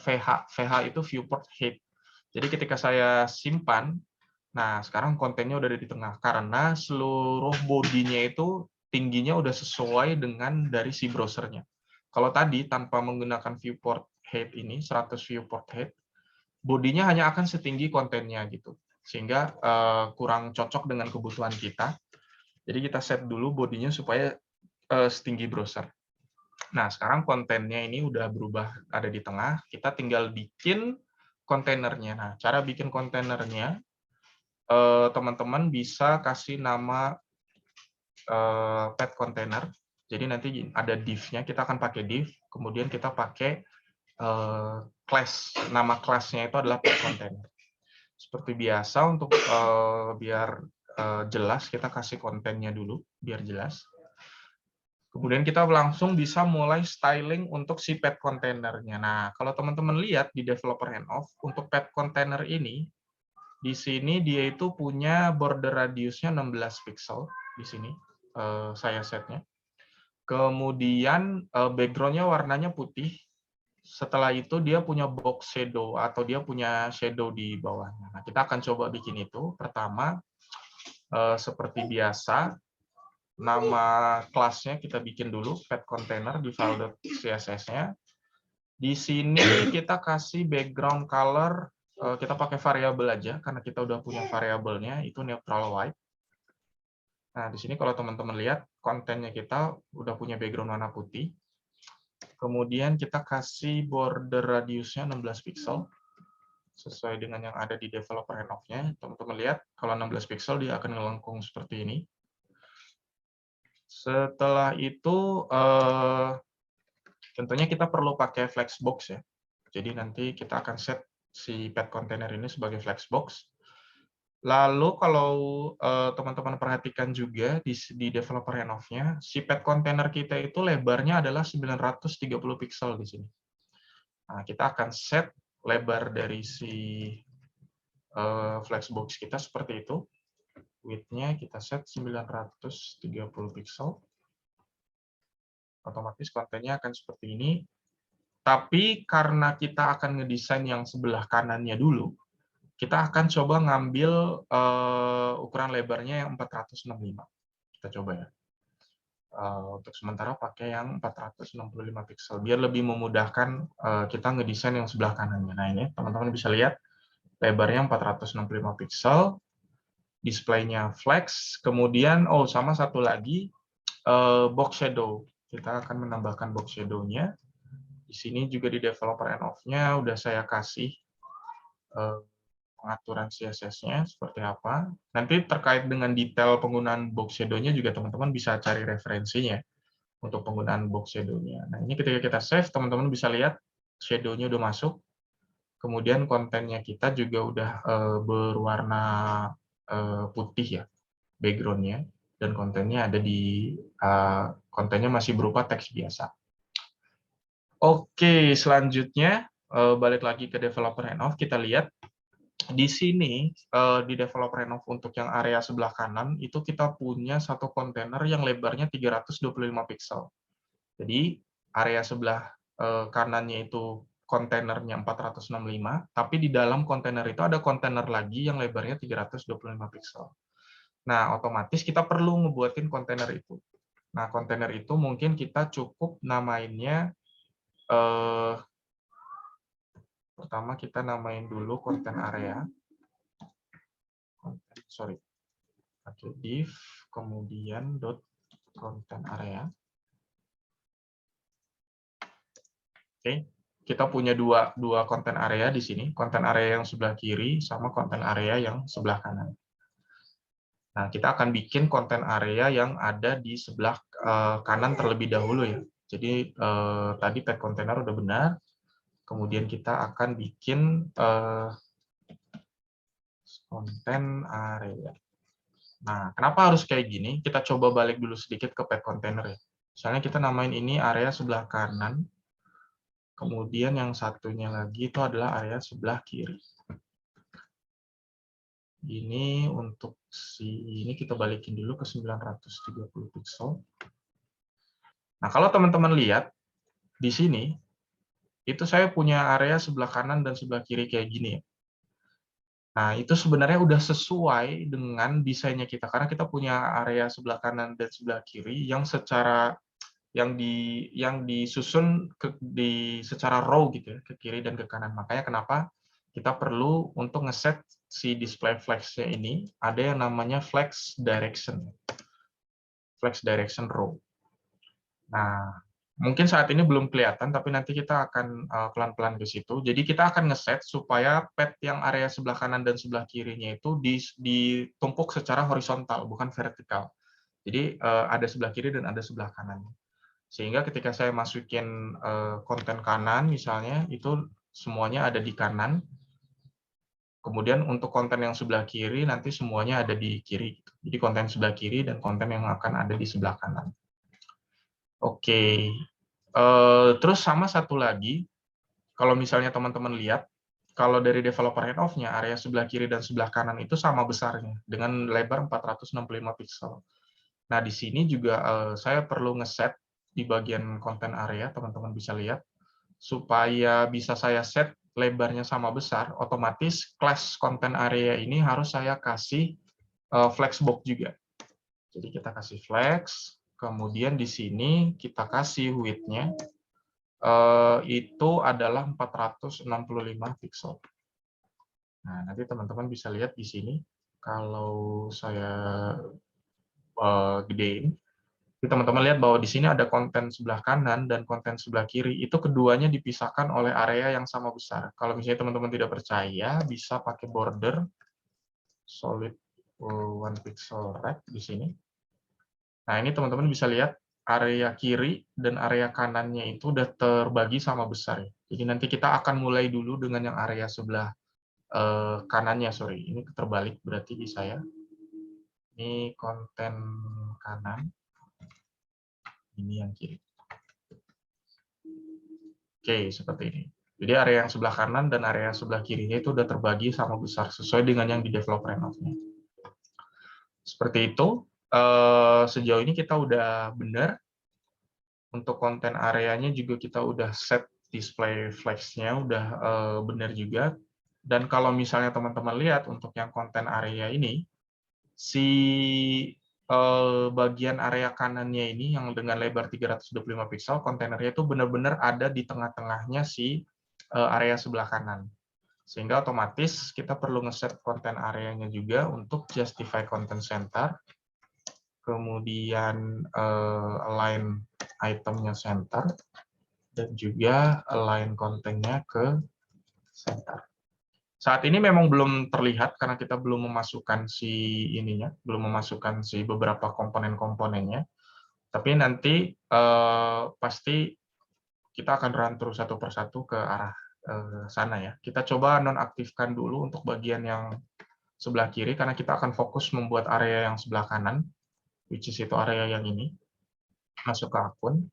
VH. VH itu viewport height. Jadi ketika saya simpan, nah sekarang kontennya udah ada di tengah karena seluruh bodinya itu tingginya udah sesuai dengan dari si browsernya. Kalau tadi tanpa menggunakan viewport height ini 100 viewport height, bodinya hanya akan setinggi kontennya gitu, sehingga kurang cocok dengan kebutuhan kita. Jadi kita set dulu bodinya supaya setinggi browser. Nah, sekarang kontennya ini udah berubah ada di tengah, kita tinggal bikin kontainernya. Nah, cara bikin kontainernya, teman-teman bisa kasih nama pet container. Jadi nanti ada div-nya, kita akan pakai div, kemudian kita pakai class. Nama kelasnya itu adalah pet container. Seperti biasa, untuk biar jelas, kita kasih kontennya dulu, biar jelas. Kemudian kita langsung bisa mulai styling untuk si pet containernya. Nah, kalau teman-teman lihat di developer handoff, untuk pet container ini, di sini dia itu punya border radiusnya 16 pixel, di sini saya setnya. Kemudian background-nya warnanya putih. Setelah itu dia punya box shadow, atau dia punya shadow di bawahnya. Nah, kita akan coba bikin itu. Pertama, seperti biasa, nama kelasnya kita bikin dulu, pet container di file.css-nya. Di sini kita kasih background color, kita pakai variabel aja, karena kita udah punya variabelnya, itu neutral white. Nah, di sini kalau teman-teman lihat, kontennya kita udah punya background warna putih. Kemudian kita kasih border radiusnya 16 pixel, sesuai dengan yang ada di developer handoff-nya. Teman-teman lihat, kalau 16 pixel dia akan melengkung seperti ini. Setelah itu, tentunya kita perlu pakai flexbox ya. Jadi nanti kita akan set si pet container ini sebagai flexbox. Lalu kalau teman-teman perhatikan juga di developer handoff-nya, si pet container kita itu lebarnya adalah 930 pixel di sini. Nah, kita akan set lebar dari si flexbox kita seperti itu. Width-nya kita set 930 pixel. Otomatis kontennya akan seperti ini. Tapi karena kita akan ngedesain yang sebelah kanannya dulu, kita akan coba ngambil ukuran lebarnya yang 465. Kita coba ya. Untuk sementara pakai yang 465 pixel, biar lebih memudahkan kita ngedesain yang sebelah kanannya. Nah, ini teman-teman bisa lihat, lebarnya 465 pixel, display-nya flex, kemudian, sama satu lagi, box shadow. Kita akan menambahkan box shadow-nya. Di sini juga di developer handoff-nya udah saya kasih pengaturan CSS-nya seperti apa. Nanti terkait dengan detail penggunaan box shadow-nya juga teman-teman bisa cari referensinya untuk penggunaan box shadow-nya. Nah, ini ketika kita save, teman-teman bisa lihat shadow-nya udah masuk. Kemudian kontennya kita juga udah berwarna putih ya, background-nya. Dan kontennya ada di kontennya masih berupa teks biasa. Oke, selanjutnya balik lagi ke developer handoff, kita lihat di sini di developer handoff untuk yang area sebelah kanan itu kita punya satu kontainer yang lebarnya 325 pixel. Jadi area sebelah kanannya itu kontainernya 465, tapi di dalam kontainer itu ada kontainer lagi yang lebarnya 325 pixel. Nah, otomatis kita perlu ngebuatin kontainer itu. Nah, kontainer itu mungkin kita cukup namainnya, pertama kita namain dulu konten area. Sorry. Pakai div, kemudian dot content area. Oke, kita punya dua konten area di sini, konten area yang sebelah kiri sama konten area yang sebelah kanan. Nah, kita akan bikin konten area yang ada di sebelah kanan terlebih dahulu ya. Jadi tadi pet container udah benar, kemudian kita akan bikin konten area. Nah, kenapa harus kayak gini? Kita coba balik dulu sedikit ke pet container ya. Misalnya kita namain ini area sebelah kanan, kemudian yang satunya lagi itu adalah area sebelah kiri. Ini untuk ini kita balikin dulu ke 930 pixel. Nah, kalau teman-teman lihat di sini, itu saya punya area sebelah kanan dan sebelah kiri kayak gini ya. Nah, itu sebenarnya udah sesuai dengan desainnya kita, karena kita punya area sebelah kanan dan sebelah kiri yang secara yang disusun secara row gitu ya, ke kiri dan ke kanan. Makanya kenapa kita perlu untuk ngeset si display flex-nya ini ada yang namanya flex direction. flex direction row. Nah, mungkin saat ini belum kelihatan, tapi nanti kita akan pelan-pelan ke situ. Jadi kita akan ngeset supaya pad yang area sebelah kanan dan sebelah kirinya itu ditumpuk secara horizontal, bukan vertikal. Jadi ada sebelah kiri dan ada sebelah kanan. Sehingga ketika saya masukin konten kanan misalnya, itu semuanya ada di kanan. Kemudian untuk konten yang sebelah kiri, nanti semuanya ada di kiri. Jadi konten sebelah kiri dan konten yang akan ada di sebelah kanan. Oke. Terus sama satu lagi, kalau misalnya teman-teman lihat, kalau dari developer handoff-nya, area sebelah kiri dan sebelah kanan itu sama besarnya, dengan lebar 465 pixel. Nah, di sini juga saya perlu ngeset di bagian konten area, teman-teman bisa lihat, supaya bisa saya set lebarnya sama besar, otomatis class konten area ini harus saya kasih flexbox juga. Jadi kita kasih flex, kemudian di sini kita kasih width-nya, itu adalah 465 pixel. Nah, nanti teman-teman bisa lihat di sini, kalau saya gedein, teman-teman lihat bahwa di sini ada konten sebelah kanan dan konten sebelah kiri, itu keduanya dipisahkan oleh area yang sama besar. Kalau misalnya teman-teman tidak percaya, bisa pakai border solid 1 pixel red di sini. Nah, ini teman-teman bisa lihat area kiri dan area kanannya itu udah terbagi sama besar. Jadi nanti kita akan mulai dulu dengan yang area sebelah kanannya, sorry. Ini terbalik berarti di saya. Ini konten kanan. Ini yang kiri. Oke, seperti ini. Jadi area yang sebelah kanan dan area sebelah kirinya itu udah terbagi sama besar sesuai dengan yang di developer handoff-nya. Seperti itu. Sejauh ini kita udah benar. Untuk konten areanya juga kita udah set display flex-nya udah benar juga. Dan kalau misalnya teman-teman lihat untuk yang konten area ini, si bagian area kanannya ini yang dengan lebar 325 pixel, kontainernya itu benar-benar ada di tengah-tengahnya si area sebelah kanan. Sehingga otomatis kita perlu ngeset konten areanya juga untuk justify content center, kemudian align itemnya center, dan juga align kontennya ke center. Saat ini memang belum terlihat karena kita belum memasukkan belum memasukkan si beberapa komponen-komponennya. Tapi nanti pasti kita akan run terus satu persatu ke arah sana ya. Kita coba nonaktifkan dulu untuk bagian yang sebelah kiri karena kita akan fokus membuat area yang sebelah kanan, which is itu area yang ini. Masuk ke akun.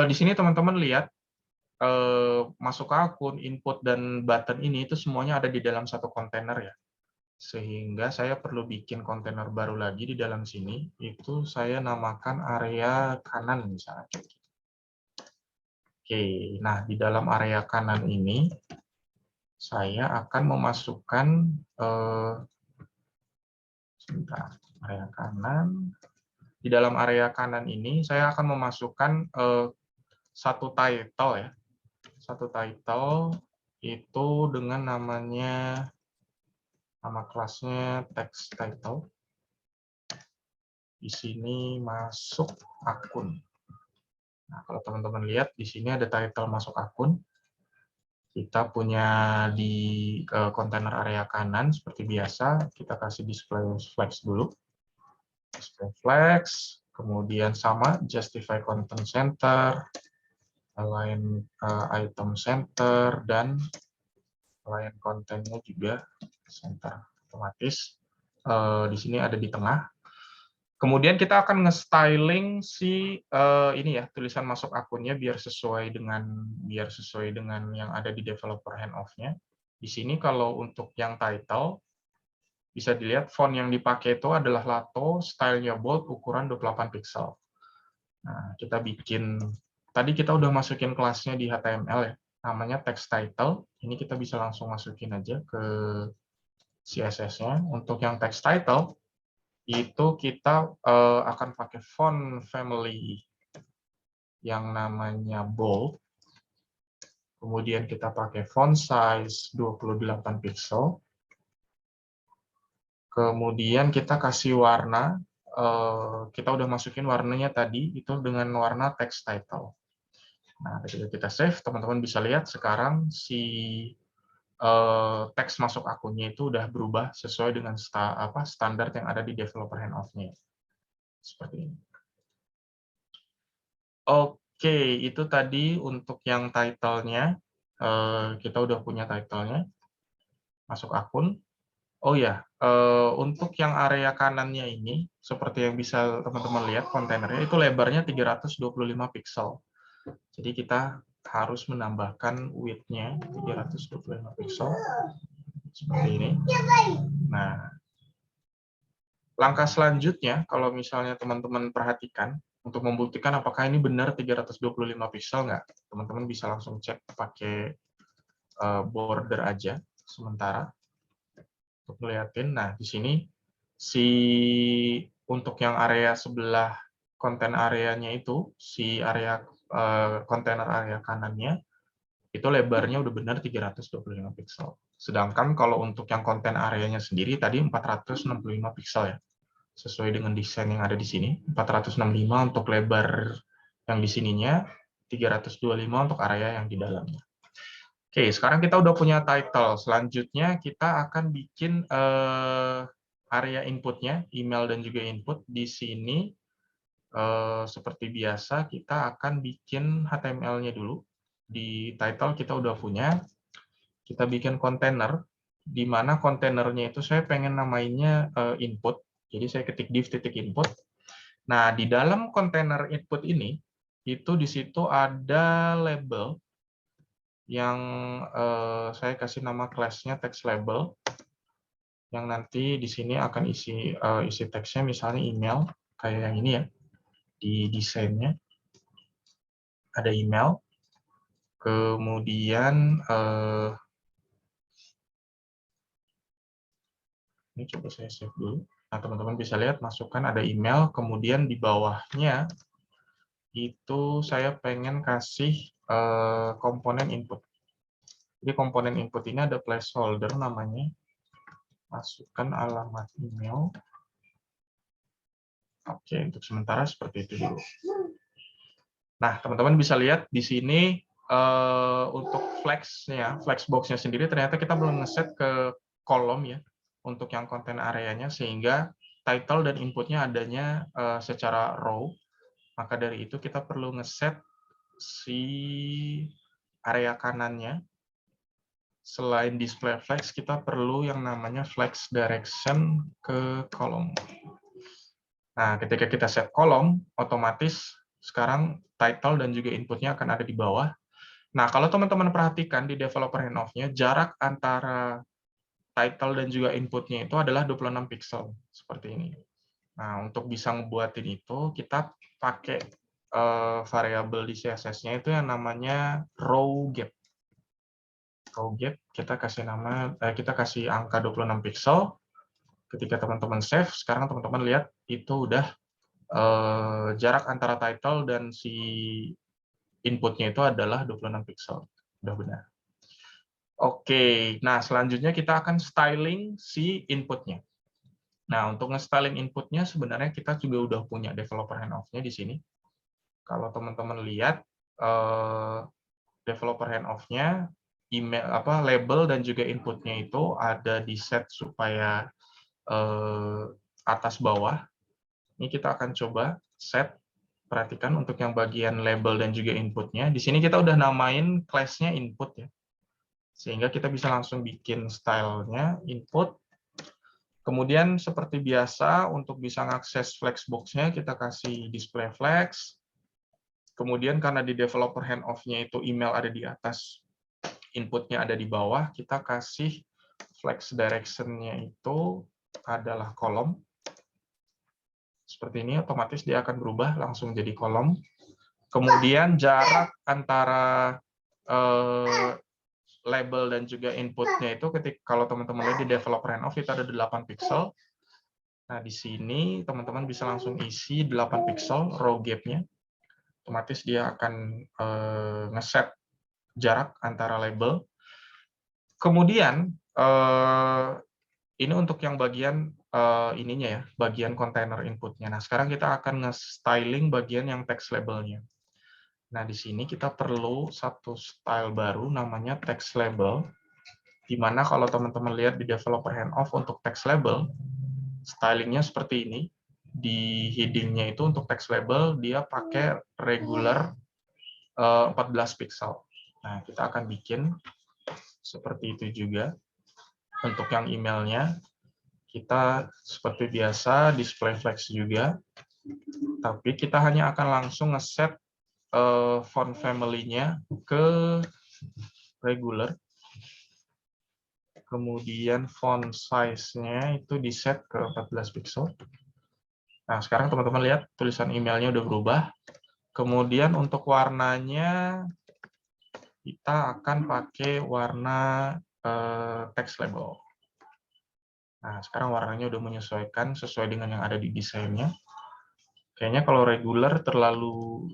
Di sini teman-teman lihat masuk ke akun, input, dan button ini itu semuanya ada di dalam satu kontainer ya. Sehingga saya perlu bikin kontainer baru lagi di dalam sini, itu saya namakan area kanan misalnya. Oke, nah di dalam area kanan ini, saya akan memasukkan, sebentar, area kanan. Di dalam area kanan ini, saya akan memasukkan satu title ya. Satu title itu dengan namanya, nama kelasnya text title. Di sini masuk akun. Nah, kalau teman-teman lihat di sini ada title masuk akun. Kita punya di kontainer area kanan seperti biasa, kita kasih display flex dulu. Display flex, kemudian sama justify content center, align item center, dan align kontennya juga center. Otomatis di sini ada di tengah. Kemudian kita akan nge-styling si ini ya, tulisan masuk akunnya biar sesuai dengan yang ada di developer handoff-nya. Di sini kalau untuk yang title bisa dilihat font yang dipakai itu adalah Lato, stylenya bold, ukuran 28 pixel. Nah, kita bikin, tadi kita udah masukin kelasnya di HTML ya, namanya text title. Ini kita bisa langsung masukin aja ke CSS-nya. Untuk yang text title, itu kita akan pakai font family yang namanya bold. Kemudian kita pakai font size 28 pixel. Kemudian kita kasih warna kita udah masukin warnanya tadi itu dengan warna text title. Nah, ketika kita save, teman-teman bisa lihat sekarang si teks masuk akunnya itu udah berubah sesuai dengan standar yang ada di developer handoff-nya. Seperti ini. Oke, itu tadi untuk yang title-nya. Kita udah punya title-nya. Masuk akun. Oh ya, untuk yang area kanannya ini, seperti yang bisa teman-teman lihat kontainernya, itu lebarnya 325 pixel. Jadi kita harus menambahkan width-nya 325 pixel. Seperti ini. Nah, langkah selanjutnya, kalau misalnya teman-teman perhatikan, untuk membuktikan apakah ini benar 325 pixel nggak, teman-teman bisa langsung cek pakai border aja sementara untuk ngeliatin. Nah, di sini untuk yang area sebelah konten areanya itu, si area kontainer area kanannya, itu lebarnya udah benar 325 pixel. Sedangkan kalau untuk yang konten areanya sendiri tadi 465 pixel ya. Sesuai dengan desain yang ada di sini, 465 untuk lebar yang di sininya, 325 untuk area yang di dalamnya. Oke, sekarang kita udah punya title. Selanjutnya kita akan bikin area inputnya, email dan juga input. Di sini, seperti biasa, kita akan bikin HTML-nya dulu. Di title kita udah punya. Kita bikin kontainer, di mana kontainernya itu saya pengen namainnya input. Jadi saya ketik div.input. Nah, di dalam kontainer input ini, itu di situ ada label yang saya kasih nama kelasnya text label, yang nanti di sini akan isi teksnya misalnya email, kayak yang ini ya, di desainnya. Ada email, kemudian ini coba saya save dulu. Nah, teman-teman bisa lihat, masukkan ada email, kemudian di bawahnya itu saya pengen kasih komponen input. Jadi komponen input ini ada placeholder namanya, masukkan alamat email. Oke, untuk sementara seperti itu dulu. Nah, teman-teman bisa lihat di sini untuk flexbox-nya sendiri ternyata kita belum ngeset ke kolom ya, untuk yang konten areanya, sehingga title dan inputnya adanya secara row. Maka dari itu kita perlu ngeset si area kanannya. Selain display flex, kita perlu yang namanya flex direction ke kolom. Nah, ketika kita set kolom, otomatis sekarang title dan juga inputnya akan ada di bawah. Nah, kalau teman-teman perhatikan di developer handoff-nya, jarak antara title dan juga inputnya itu adalah 26 pixel, seperti ini. Nah, untuk bisa ngebuatin itu, kita pakai variabel di CSS-nya itu yang namanya row gap. Row gap, kita kasih angka 26 pixel. Ketika teman-teman save, sekarang teman-teman lihat itu udah jarak antara title dan si inputnya itu adalah 26 pixel. Udah benar. Oke, nah selanjutnya kita akan styling si inputnya. Nah, untuk nge-styling inputnya sebenarnya kita juga udah punya developer handoff-nya di sini. Kalau teman-teman lihat developer handoff-nya, email label dan juga inputnya itu ada di set supaya atas bawah. Ini kita akan coba set. Perhatikan untuk yang bagian label dan juga inputnya. Di sini kita udah namain class-nya input ya. Sehingga kita bisa langsung bikin style-nya input. Kemudian seperti biasa untuk bisa mengakses flexbox-nya kita kasih display flex. Kemudian karena di developer handoff-nya itu email ada di atas, inputnya ada di bawah, kita kasih flex direction-nya itu adalah kolom. Seperti ini, otomatis dia akan berubah langsung jadi kolom. Kemudian jarak antara label dan juga inputnya itu kalau teman-teman lihat di developer handoff itu ada 8 pixel. Nah, di sini teman-teman bisa langsung isi 8 pixel row gap-nya. Otomatis dia akan ngeset jarak antara label. Kemudian ini untuk yang bagian ininya ya, bagian kontainer inputnya. Nah, sekarang kita akan nge-styling bagian yang text labelnya. Nah, di sini kita perlu satu style baru namanya text label, di mana kalau teman-teman lihat di developer handoff untuk text label, stylingnya seperti ini. Di heading-nya itu untuk text label, dia pakai regular 14 pixel. Nah, kita akan bikin seperti itu juga. Untuk yang emailnya, kita seperti biasa display flex juga, tapi kita hanya akan langsung nge-set font family-nya ke regular. Kemudian font size-nya itu di-set ke 14 pixel. Nah, sekarang teman-teman lihat tulisan emailnya udah berubah. Kemudian untuk warnanya, kita akan pakai warna text label. Nah, sekarang warnanya udah menyesuaikan sesuai dengan yang ada di desainnya. Kayaknya kalau regular terlalu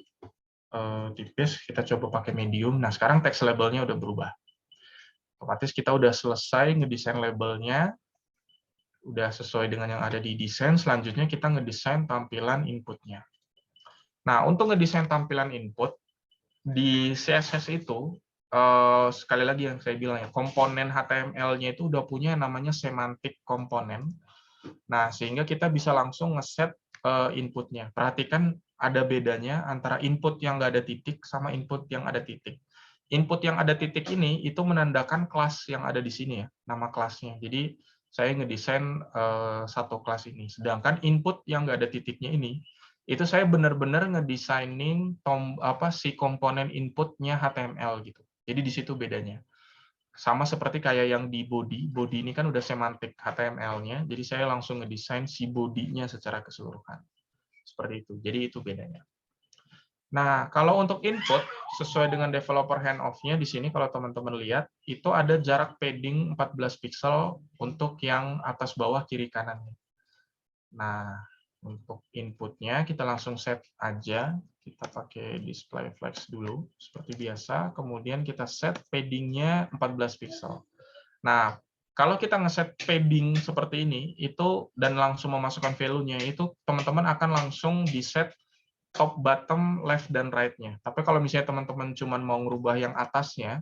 tipis, kita coba pakai medium. Nah, sekarang text labelnya udah berubah. Otomatis kita udah selesai ngedesain labelnya, udah sesuai dengan yang ada di desain. Selanjutnya kita ngedesain tampilan inputnya. Nah, untuk ngedesain tampilan input, di CSS itu, sekali lagi yang saya bilang ya, komponen HTML-nya itu udah punya yang namanya semantic komponen. Nah, sehingga kita bisa langsung ngeset inputnya. Perhatikan ada bedanya antara input yang nggak ada titik sama input yang ada titik. Input yang ada titik ini itu menandakan kelas yang ada di sini ya, nama kelasnya. Jadi saya ngedesain satu kelas ini. Sedangkan input yang nggak ada titiknya ini, itu saya benar-benar ngedesainin si komponen inputnya HTML gitu. Jadi di situ bedanya. Sama seperti kayak yang di body ini kan udah semantik HTML-nya, jadi saya langsung ngedesain si body-nya secara keseluruhan. Seperti itu. Jadi itu bedanya. Nah, kalau untuk input, sesuai dengan developer handoff-nya di sini kalau teman-teman lihat, itu ada jarak padding 14 pixel untuk yang atas bawah kiri kanannya. Nah, untuk inputnya kita langsung set aja, kita pakai display flex dulu seperti biasa, kemudian kita set padding-nya 14 pixel. Nah, kalau kita ngeset padding seperti ini, itu dan langsung memasukkan value-nya, itu teman-teman akan langsung di set top, bottom, left, dan right-nya. Tapi kalau misalnya teman-teman cuma mau ngerubah yang atasnya,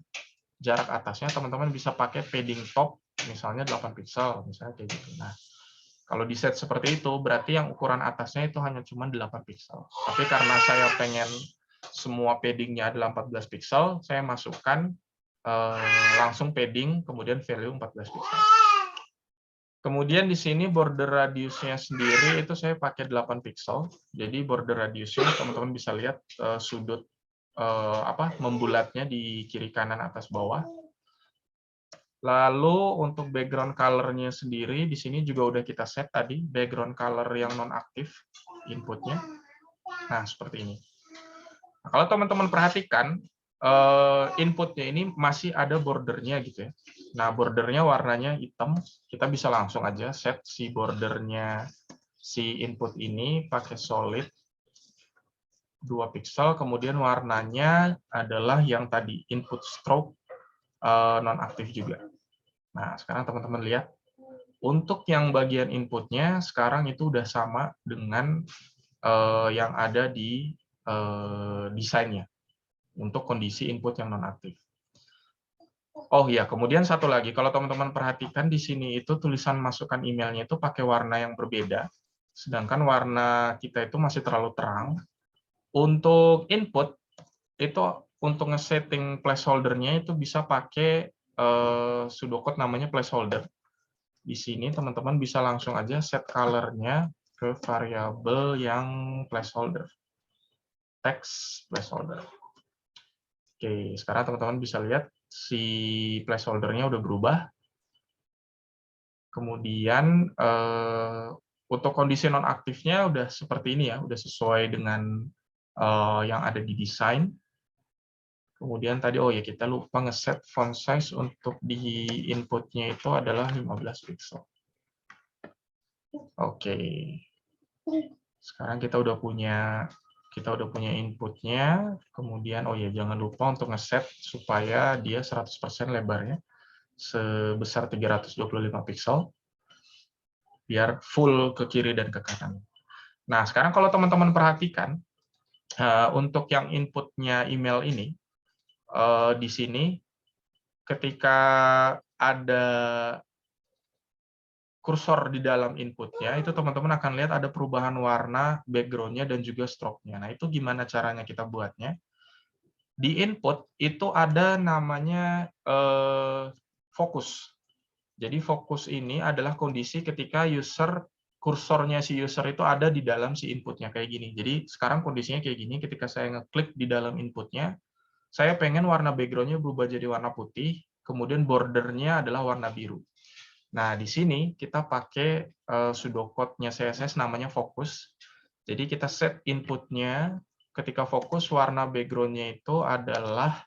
jarak atasnya, teman-teman bisa pakai padding top, misalnya 8 pixel, misalnya kayak gitu. Nah, kalau di set seperti itu, berarti yang ukuran atasnya itu hanya cuma 8 pixel. Tapi karena saya pengen semua padding-nya adalah 14 pixel, saya masukkan langsung padding, kemudian value 14 pixel. Kemudian di sini border radiusnya sendiri itu saya pakai 8 pixel. Jadi border radiusnya teman-teman bisa lihat sudut membulatnya di kiri kanan atas bawah. Lalu untuk background color-nya sendiri di sini juga udah kita set tadi background color yang non-aktif inputnya. Nah, seperti ini. Nah, kalau teman-teman perhatikan inputnya ini masih ada bordernya gitu ya. Nah, bordernya warnanya hitam. Kita bisa langsung aja set si bordernya si input ini pakai solid 2 pixel. Kemudian warnanya adalah yang tadi input stroke non-aktif juga. Nah, sekarang teman-teman lihat. Untuk yang bagian inputnya sekarang itu udah sama dengan yang ada di desainnya. Untuk kondisi input yang nonaktif. Oh iya, kemudian satu lagi, kalau teman-teman perhatikan di sini itu tulisan masukan emailnya itu pakai warna yang berbeda, sedangkan warna kita itu masih terlalu terang. Untuk input, itu untuk nge-setting placeholder-nya itu bisa pakai pseudocode namanya placeholder. Di sini teman-teman bisa langsung aja set color-nya ke variabel yang placeholder. Text placeholder. Oke, sekarang teman-teman bisa lihat si placeholder-nya udah berubah. Kemudian untuk kondisi nonaktifnya udah seperti ini ya, udah sesuai dengan yang ada di desain. Kemudian tadi oh ya kita lupa ngeset font size untuk di inputnya itu adalah 15 pixel. Oke. Sekarang kita udah punya inputnya, kemudian oh ya jangan lupa untuk ngeset supaya dia 100% lebarnya sebesar 325 pixel. biar full ke kiri dan ke kanan. Nah, sekarang kalau teman-teman perhatikan, untuk yang inputnya email ini, di sini ketika ada kursor di dalam inputnya, itu teman-teman akan lihat ada perubahan warna background-nya dan juga stroke-nya. Nah, itu gimana caranya kita buatnya? Di input itu ada namanya fokus. Jadi fokus ini adalah kondisi ketika kursornya si user itu ada di dalam si inputnya kayak gini. Jadi sekarang kondisinya kayak gini, ketika saya ngeklik di dalam inputnya, saya pengen warna background-nya berubah jadi warna putih, kemudian border-nya adalah warna biru. Nah, di sini kita pakai pseudocode-nya CSS namanya fokus. Jadi kita set inputnya, ketika fokus warna background-nya itu adalah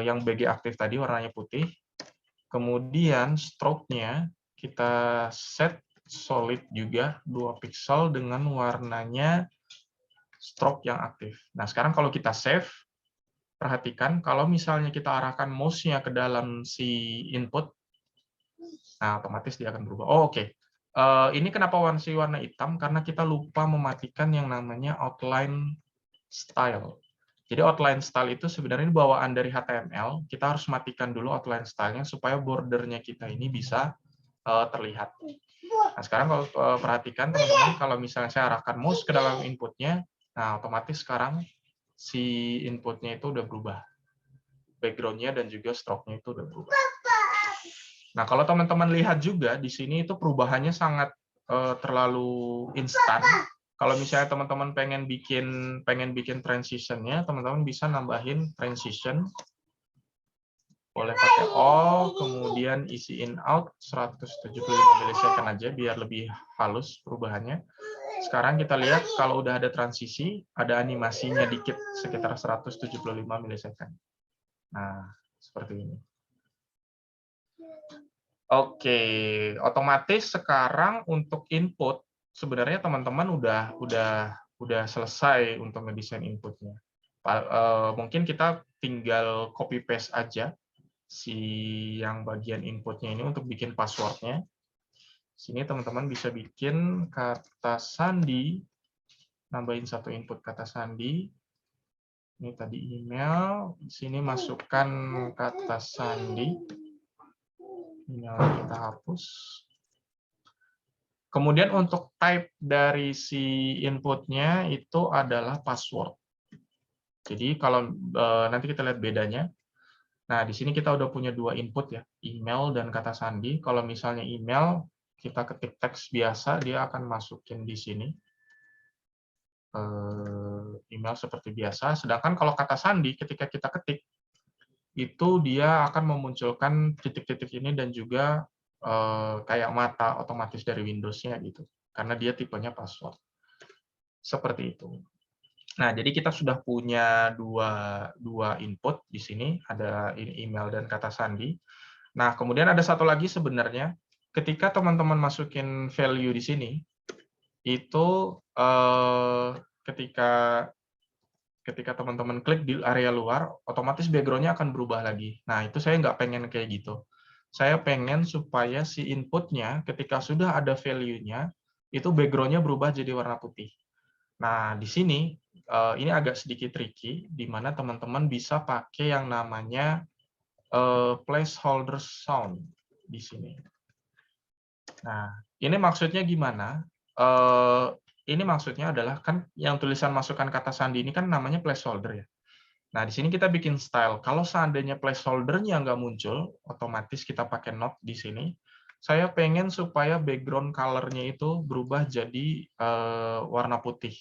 yang BG aktif tadi warnanya putih. Kemudian stroke-nya kita set solid juga 2 pixel dengan warnanya stroke yang aktif. Nah, sekarang kalau kita save, perhatikan kalau misalnya kita arahkan mouse-nya ke dalam si input, nah otomatis dia akan berubah. Oh, oke. Ini kenapa warna hitam? Karena kita lupa mematikan yang namanya outline style. Jadi outline style itu sebenarnya bawaan dari HTML. Kita harus matikan dulu outline style-nya supaya bordernya kita ini bisa terlihat. Nah, sekarang kalau perhatikan teman-teman, kalau misalnya saya arahkan mouse ke dalam inputnya, nah otomatis sekarang si inputnya itu udah berubah. Background-nya dan juga stroke-nya itu udah berubah. Nah, kalau teman-teman lihat juga di sini itu perubahannya sangat terlalu instan. Kalau misalnya teman-teman pengen bikin transition-nya, teman-teman bisa nambahin transition. Boleh pakai all, kemudian isi in out 175 milisecond aja biar lebih halus perubahannya. Sekarang kita lihat kalau udah ada transisi, ada animasinya dikit sekitar 175 milisecond. Nah, seperti ini. Oke, otomatis sekarang untuk input sebenarnya teman-teman udah selesai untuk ngedesain inputnya. Mungkin kita tinggal copy paste aja si yang bagian inputnya ini untuk bikin passwordnya. Sini teman-teman bisa bikin kata sandi, nambahin satu input kata sandi. Ini tadi email, di sini masukkan kata sandi. Emailnya kita hapus. Kemudian untuk type dari si inputnya itu adalah password. Jadi kalau nanti kita lihat bedanya. Nah, di sini kita udah punya 2 input ya, email dan kata sandi. Kalau misalnya email, kita ketik teks biasa, dia akan masukin di sini. Email seperti biasa. Sedangkan kalau kata sandi, ketika kita ketik, itu dia akan memunculkan titik-titik ini dan juga kayak mata otomatis dari Windows-nya gitu, karena dia tipenya password. Seperti itu. Nah, jadi kita sudah punya dua input di sini, ada email dan kata sandi. Nah, kemudian ada satu lagi sebenarnya, ketika teman-teman masukin value di sini, itu ketika teman-teman klik di area luar, otomatis background-nya akan berubah lagi. Nah, itu saya nggak pengen kayak gitu. Saya pengen supaya si inputnya ketika sudah ada value-nya, itu background-nya berubah jadi warna putih. Nah, di sini ini agak sedikit tricky, di mana teman-teman bisa pakai yang namanya placeholder sound di sini. Nah, ini maksudnya gimana? Ini maksudnya adalah kan yang tulisan masukkan kata sandi ini kan namanya placeholder ya. Nah, di sini kita bikin style. Kalau seandainya placeholder-nya nggak muncul, otomatis kita pakai not di sini. Saya pengen supaya background color-nya itu berubah jadi warna putih.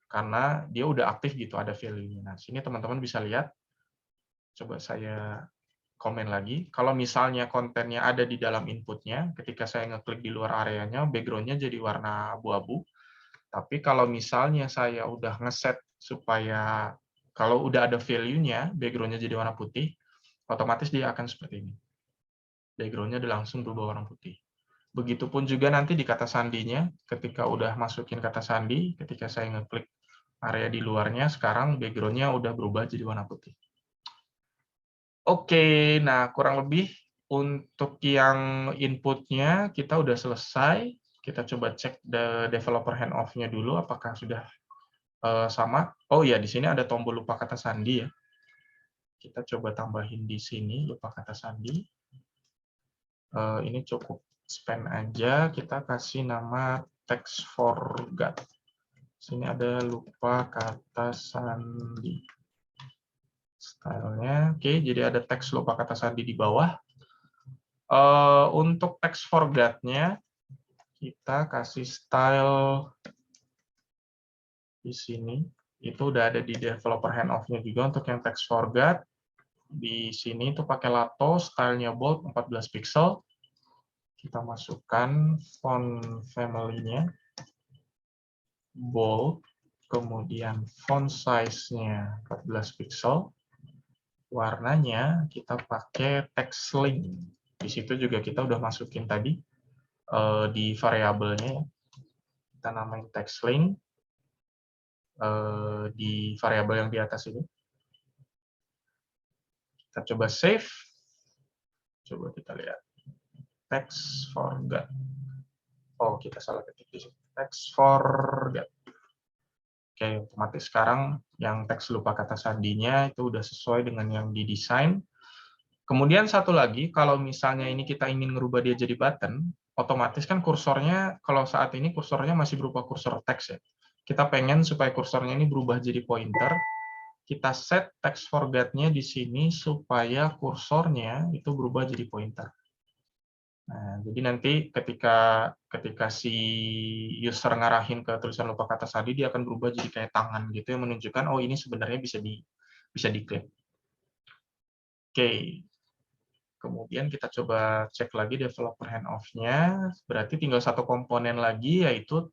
Karena dia udah aktif gitu, ada value-nya. Nah, sini teman-teman bisa lihat. Coba saya komen lagi. Kalau misalnya kontennya ada di dalam inputnya, ketika saya ngeklik di luar areanya, background-nya jadi warna abu-abu. Tapi kalau misalnya saya udah ngeset supaya kalau udah ada value-nya, background-nya jadi warna putih, otomatis dia akan seperti ini. Background-nya udah langsung berubah warna putih. Begitupun juga nanti di kata sandinya, ketika udah masukin kata sandi, ketika saya ngeklik area di luarnya, sekarang background-nya udah berubah jadi warna putih. Oke, nah kurang lebih untuk yang input-nya kita udah selesai. Kita coba cek developer handoff-nya dulu, apakah sudah sama. Oh ya, di sini ada tombol lupa kata sandi ya. Kita coba tambahin di sini lupa kata sandi. Ini cukup span aja, kita kasih nama text forgot. Sini ada lupa kata sandi. Stylenya, oke, jadi ada teks lupa kata sandi di bawah. Untuk text forgot-nya, kita kasih style di sini. Itu udah ada di developer handoff-nya juga untuk yang text forgot. Di sini itu pakai Lato, stylenya bold 14 pixel. Kita masukkan font family-nya bold, kemudian font size-nya 14 pixel. Warnanya kita pakai text link. Di situ juga kita udah masukin tadi di variabelnya. Kita namain text link di variabel yang di atas ini. Kita coba save. Coba kita lihat. Text forgot. Oh, kita salah ketik di sini. Text forgot. Oke, otomatis sekarang yang teks lupa kata sandinya itu udah sesuai dengan yang didesain. Kemudian satu lagi, kalau misalnya ini kita ingin merubah dia jadi button, otomatis kan kursornya, kalau saat ini kursornya masih berupa kursor teks ya. Kita pengen supaya kursornya ini berubah jadi pointer, kita set text forgot-nya di sini supaya kursornya itu berubah jadi pointer. Nah, jadi nanti ketika si user ngarahin ke tulisan lupa kata sandi, dia akan berubah jadi kayak tangan gitu yang menunjukkan oh ini sebenarnya bisa diklik. Oke. Kemudian kita coba cek lagi developer handoff-nya. Berarti tinggal satu komponen lagi yaitu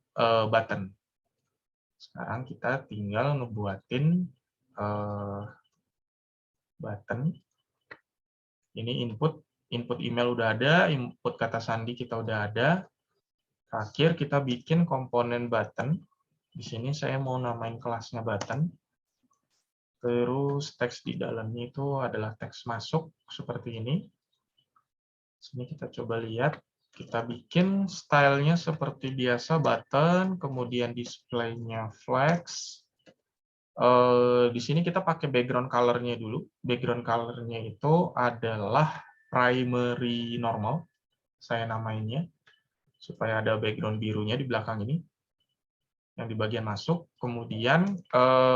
button. Sekarang kita tinggal ngebuatin button. Ini input email udah ada, input kata sandi kita udah ada. Terakhir kita bikin komponen button. Di sini saya mau namain kelasnya button. Terus teks di dalamnya itu adalah teks masuk seperti ini. Sini kita coba lihat. Kita bikin stylenya seperti biasa button, kemudian display-nya flex. Di sini kita pakai background color-nya dulu. Background color-nya itu adalah primary normal. Saya namainnya. Supaya ada background birunya di belakang ini. Yang di bagian masuk. Kemudian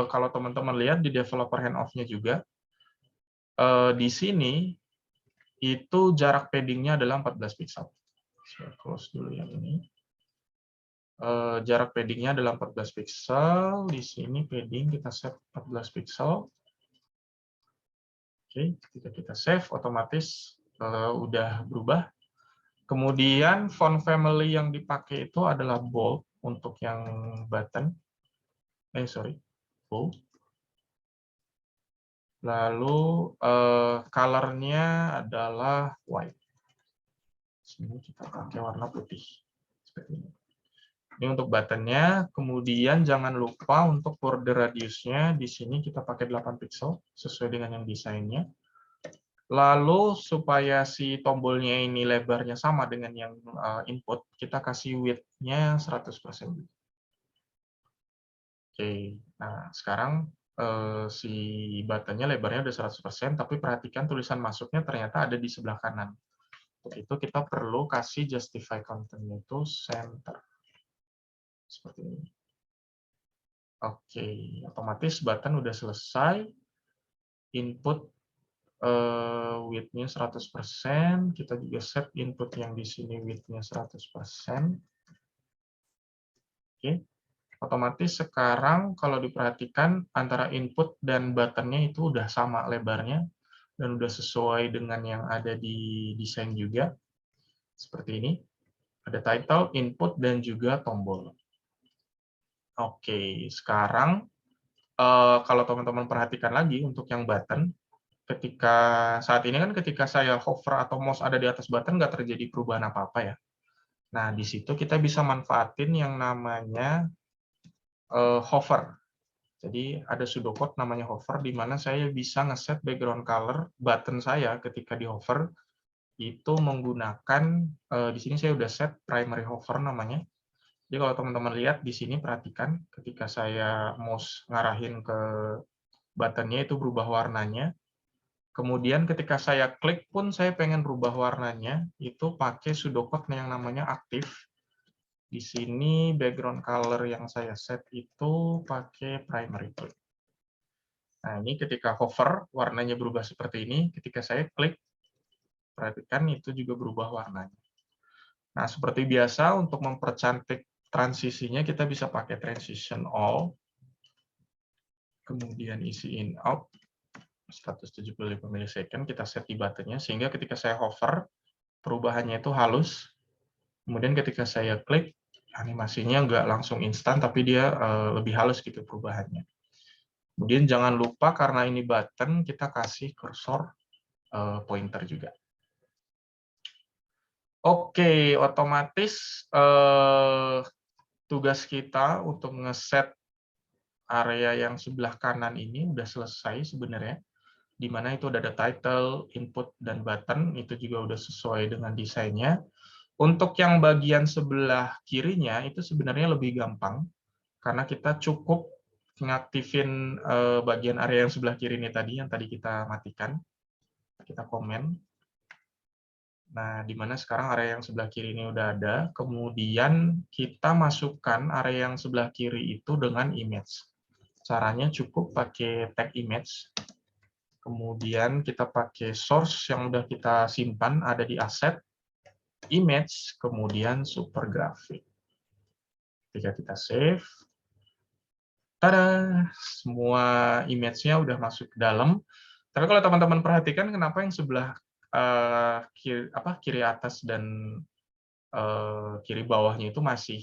kalau teman-teman lihat di developer handoff-nya juga, di sini itu jarak padding-nya adalah 14 pixel. Saya close dulu yang ini. Jarak padding-nya adalah 14 pixel. Di sini padding kita set 14 pixel. Oke, ketika kita save, otomatis udah berubah. Kemudian font family yang dipakai itu adalah bold untuk yang button. Bold. Lalu color-nya adalah white. Sini kita pakai warna putih. Seperti ini. Ini untuk button-nya. Kemudian jangan lupa untuk border radius-nya. Di sini kita pakai 8 pixel, sesuai dengan yang desainnya. Lalu supaya si tombolnya ini lebarnya sama dengan yang input, kita kasih width-nya 100%. Oke, nah sekarang si button-nya lebarnya udah 100%, tapi perhatikan tulisan masuknya ternyata ada di sebelah kanan. Untuk itu kita perlu kasih justify content-nya itu center. Seperti ini. Oke, otomatis button udah selesai. Input width-nya 100%. Kita juga set input yang di sini width-nya 100%. Oke. Otomatis sekarang kalau diperhatikan antara input dan button-nya itu udah sama lebarnya dan udah sesuai dengan yang ada di desain juga. Seperti ini. Ada title, input, dan juga tombol. Oke, sekarang kalau teman-teman perhatikan lagi untuk yang button, saat ini kan ketika saya hover atau mouse ada di atas button nggak terjadi perubahan apa-apa ya. Nah, di situ kita bisa manfaatin yang namanya hover. Jadi ada pseudocode namanya hover, di mana saya bisa ngeset background color button saya ketika di hover itu menggunakan, di sini saya udah set primary hover namanya. Jadi kalau teman-teman lihat di sini, perhatikan ketika saya mouse ngarahin ke buttonnya itu berubah warnanya. Kemudian ketika saya klik pun saya pengen rubah warnanya, itu pakai pseudocode yang namanya aktif. Di sini background color yang saya set itu pakai primary color. Nah, ini ketika hover, warnanya berubah seperti ini. Ketika saya klik, perhatikan itu juga berubah warnanya. Nah, seperti biasa untuk mempercantik transisinya, kita bisa pakai transition all. Kemudian isi in out. 175 milisecond kita set di buttonnya, sehingga ketika saya hover, perubahannya itu halus. Kemudian ketika saya klik, animasinya nggak langsung instan, tapi dia lebih halus gitu perubahannya. Kemudian jangan lupa karena ini button, kita kasih kursor pointer juga. Oke, otomatis tugas kita untuk ngeset area yang sebelah kanan ini udah selesai sebenarnya. Di mana itu udah ada title, input, dan button, itu juga udah sesuai dengan desainnya. Untuk yang bagian sebelah kirinya, itu sebenarnya lebih gampang, karena kita cukup ngaktifin bagian area yang sebelah kiri ini tadi, yang tadi kita matikan. Kita komen. Nah, di mana sekarang area yang sebelah kiri ini udah ada, kemudian kita masukkan area yang sebelah kiri itu dengan image. Caranya cukup pakai tag image. Kemudian kita pakai source yang udah kita simpan, ada di asset, image, kemudian super graphic. Ketika kita save, tada, semua image-nya udah masuk ke dalam. Tapi kalau teman-teman perhatikan, kenapa yang sebelah kiri atas dan kiri bawahnya itu masih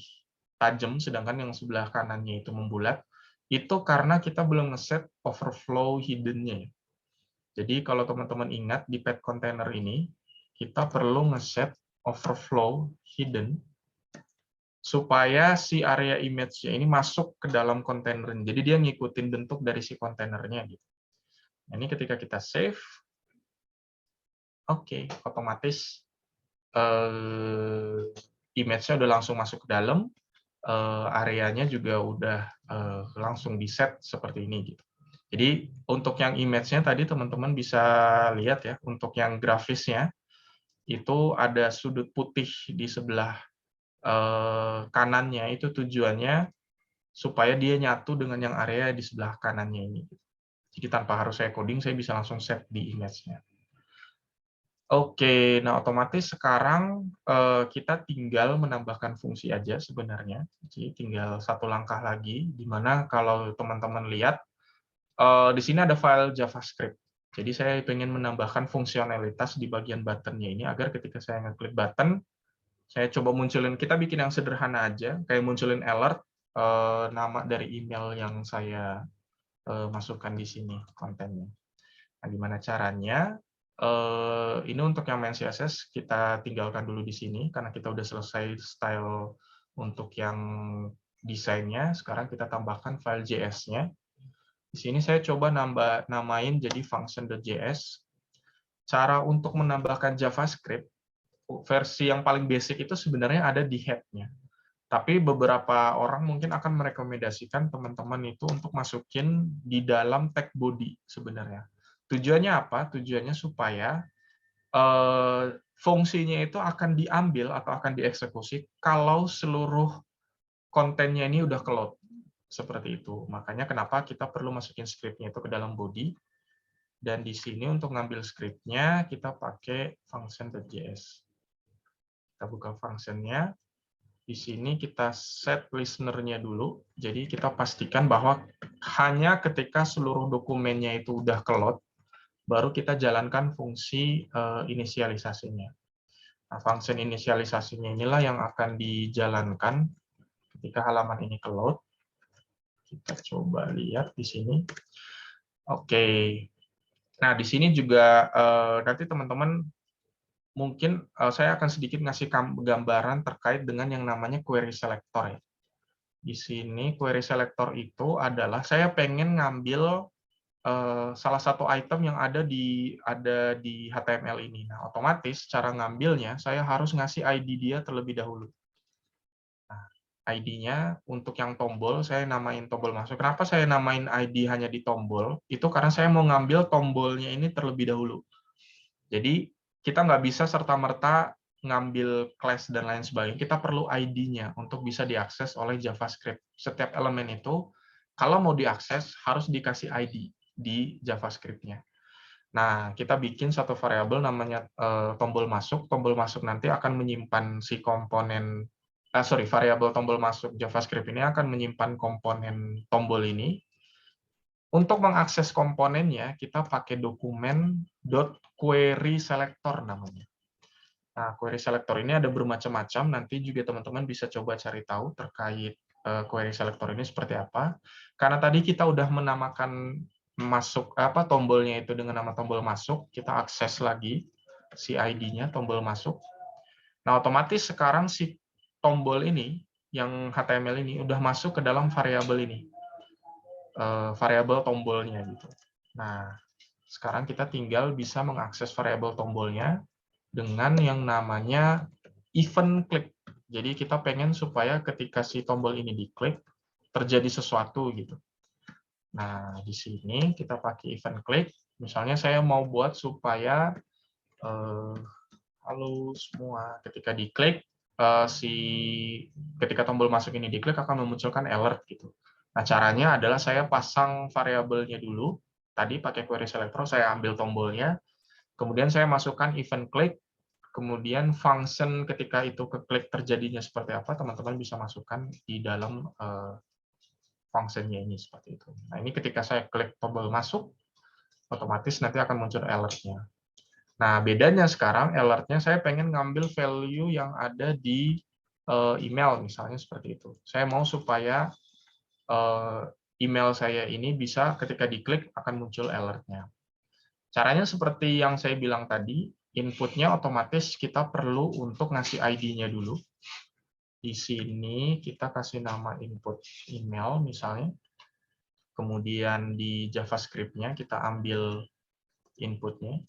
tajam, sedangkan yang sebelah kanannya itu membulat, itu karena kita belum ngeset overflow hidden-nya. Jadi kalau teman-teman ingat di pet container ini, kita perlu ngeset overflow hidden supaya si area image-nya ini masuk ke dalam kontainer. Jadi dia ngikutin bentuk dari si kontainernya gitu. Nah, ini ketika kita save, oke, otomatis image-nya udah langsung masuk ke dalam, areanya juga udah langsung di set seperti ini gitu. Jadi untuk yang image-nya tadi teman-teman bisa lihat ya, untuk yang grafisnya itu ada sudut putih di sebelah kanannya, itu tujuannya supaya dia nyatu dengan yang area di sebelah kanannya ini. Jadi tanpa harus saya coding, saya bisa langsung set di image-nya. Oke, nah otomatis sekarang kita tinggal menambahkan fungsi aja sebenarnya. Jadi tinggal satu langkah lagi, di mana kalau teman-teman lihat, di sini ada file JavaScript. Jadi saya ingin menambahkan fungsionalitas di bagian button-nya ini, agar ketika saya ngeklik button, saya coba munculin, kita bikin yang sederhana aja, kayak munculin alert, nama dari email yang saya masukkan di sini, kontennya. Nah, gimana caranya? Ini untuk yang main CSS, kita tinggalkan dulu di sini, karena kita udah selesai style untuk yang desainnya. Sekarang kita tambahkan file JS-nya. Di sini saya coba namain jadi function.js. Cara untuk menambahkan JavaScript, versi yang paling basic itu sebenarnya ada di head-nya. Tapi beberapa orang mungkin akan merekomendasikan teman-teman itu untuk masukin di dalam tag body sebenarnya. Tujuannya apa? Tujuannya supaya fungsinya itu akan diambil atau akan dieksekusi kalau seluruh kontennya ini udah ke-load. Seperti itu. Makanya kenapa kita perlu masukin script-nya itu ke dalam body. Dan di sini untuk ngambil script-nya, kita pakai function.js. Kita buka function-nya. Di sini kita set listener-nya dulu. Jadi kita pastikan bahwa hanya ketika seluruh dokumennya itu udah ke-load, baru kita jalankan fungsi inisialisasinya. Nah, function inisialisasinya inilah yang akan dijalankan ketika halaman ini ke-load. Kita coba lihat di sini. Oke. Nah, di sini juga nanti teman-teman mungkin saya akan sedikit ngasih gambaran terkait dengan yang namanya query selector ya. Di sini query selector itu adalah saya pengen ngambil salah satu item yang ada di HTML ini. Nah, otomatis cara ngambilnya saya harus ngasih ID dia terlebih dahulu. Nah, ID-nya untuk yang tombol saya namain tombol masuk. Kenapa saya namain ID hanya di tombol? Itu karena saya mau ngambil tombolnya ini terlebih dahulu. Jadi kita nggak bisa serta-merta ngambil class dan lain sebagainya. Kita perlu ID-nya untuk bisa diakses oleh JavaScript. Setiap elemen itu kalau mau diakses harus dikasih ID di JavaScript-nya. Nah, kita bikin satu variabel namanya tombol masuk. Tombol masuk nanti akan menyimpan si komponen, variabel tombol masuk JavaScript ini akan menyimpan komponen tombol ini. Untuk mengakses komponennya, kita pakai dokumen .querySelector namanya. Nah, query selector ini ada bermacam-macam. Nanti juga teman-teman bisa coba cari tahu terkait query selector ini seperti apa. Karena tadi kita udah menamakan tombolnya itu dengan nama tombol masuk, kita akses lagi si ID-nya tombol masuk. Nah, otomatis sekarang si tombol ini yang HTML ini udah masuk ke dalam variabel ini. Variabel tombolnya gitu. Nah, sekarang kita tinggal bisa mengakses variabel tombolnya dengan yang namanya event click. Jadi kita pengen supaya ketika si tombol ini diklik terjadi sesuatu gitu. Nah, di sini kita pakai event click. Misalnya saya mau buat supaya halo semua, ketika diklik ketika tombol masuk ini diklik akan memunculkan alert gitu. Nah, caranya adalah saya pasang variabelnya dulu. Tadi pakai query selector saya ambil tombolnya, kemudian saya masukkan event click, kemudian function ketika itu keklik terjadinya seperti apa, teman-teman bisa masukkan di dalam functionnya ini seperti itu. Nah, ini ketika saya klik tombol masuk, otomatis nanti akan muncul alert-nya. Nah, bedanya sekarang alert-nya saya pengen ngambil value yang ada di email, misalnya seperti itu. Saya mau supaya email saya ini bisa ketika diklik akan muncul alert-nya. Caranya seperti yang saya bilang tadi, inputnya otomatis kita perlu untuk ngasih ID-nya dulu. Di sini kita kasih nama input email misalnya. Kemudian di JavaScript-nya kita ambil inputnya.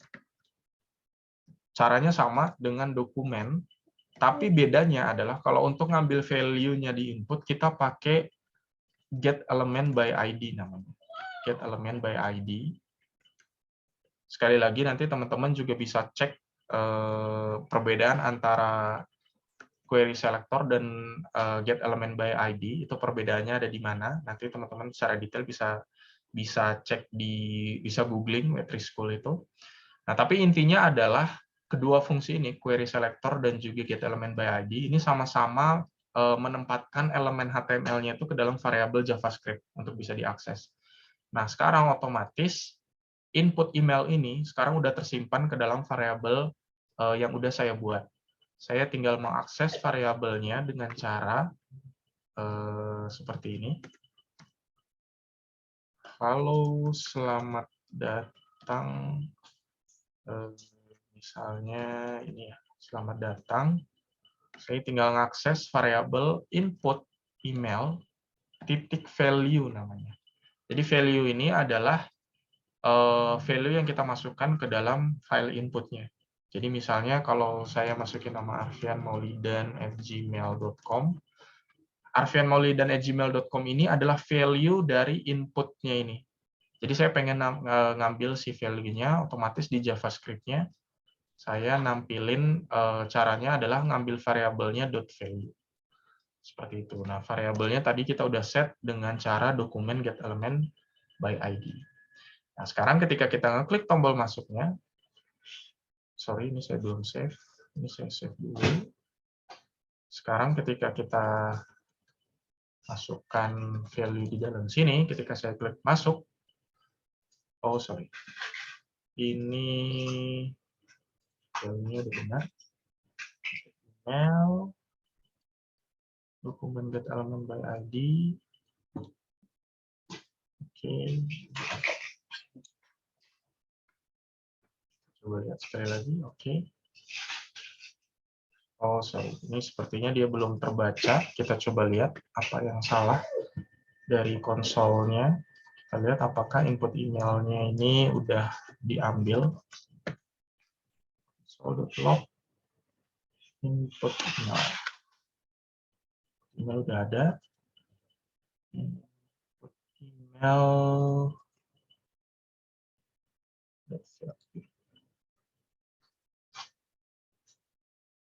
Caranya sama dengan dokumen, tapi bedanya adalah kalau untuk ngambil value-nya di input, kita pakai getElementById namanya. getElementById. Sekali lagi, nanti teman-teman juga bisa cek perbedaan antara query selector dan getElementById. Itu perbedaannya ada di mana. Nanti teman-teman secara detail bisa cek bisa googling Web3 School itu. Nah, tapi intinya adalah kedua fungsi ini, query selector dan juga getElementById, ini sama-sama menempatkan elemen HTML-nya itu ke dalam variabel JavaScript untuk bisa diakses. Nah, sekarang otomatis input email ini sekarang udah tersimpan ke dalam variabel yang udah saya buat. Saya tinggal mengakses variabelnya dengan cara seperti ini. Halo, selamat datang. Misalnya ini ya, selamat datang. Saya tinggal mengakses variabel input email titik value namanya. Jadi value ini adalah value yang kita masukkan ke dalam file inputnya. Jadi misalnya kalau saya masukin nama arfianmaulidan@gmail.com, arfianmaulidan@gmail.com ini adalah value dari inputnya ini. Jadi saya pengen ngambil si value-nya, otomatis di JavaScript-nya saya nampilin caranya adalah ngambil variabelnya .value. Seperti itu. Nah, variabelnya tadi kita udah set dengan cara dokumen getElementById. Nah, sekarang ketika kita ngeklik tombol masuknya, sorry, ini saya belum save. Ini saya save dulu. Sekarang ketika kita masukkan value di dalam sini, ketika saya klik masuk, oh sorry, ini value-nya udah benar. Email, dokumen getElementById. Oke. Coba lihat sekali lagi. Oke. Oh, sorry. Ini sepertinya dia belum terbaca. Kita coba lihat apa yang salah dari konsolnya. Kita lihat apakah input emailnya ini udah diambil. Console.log input email. Email udah ada. Input email.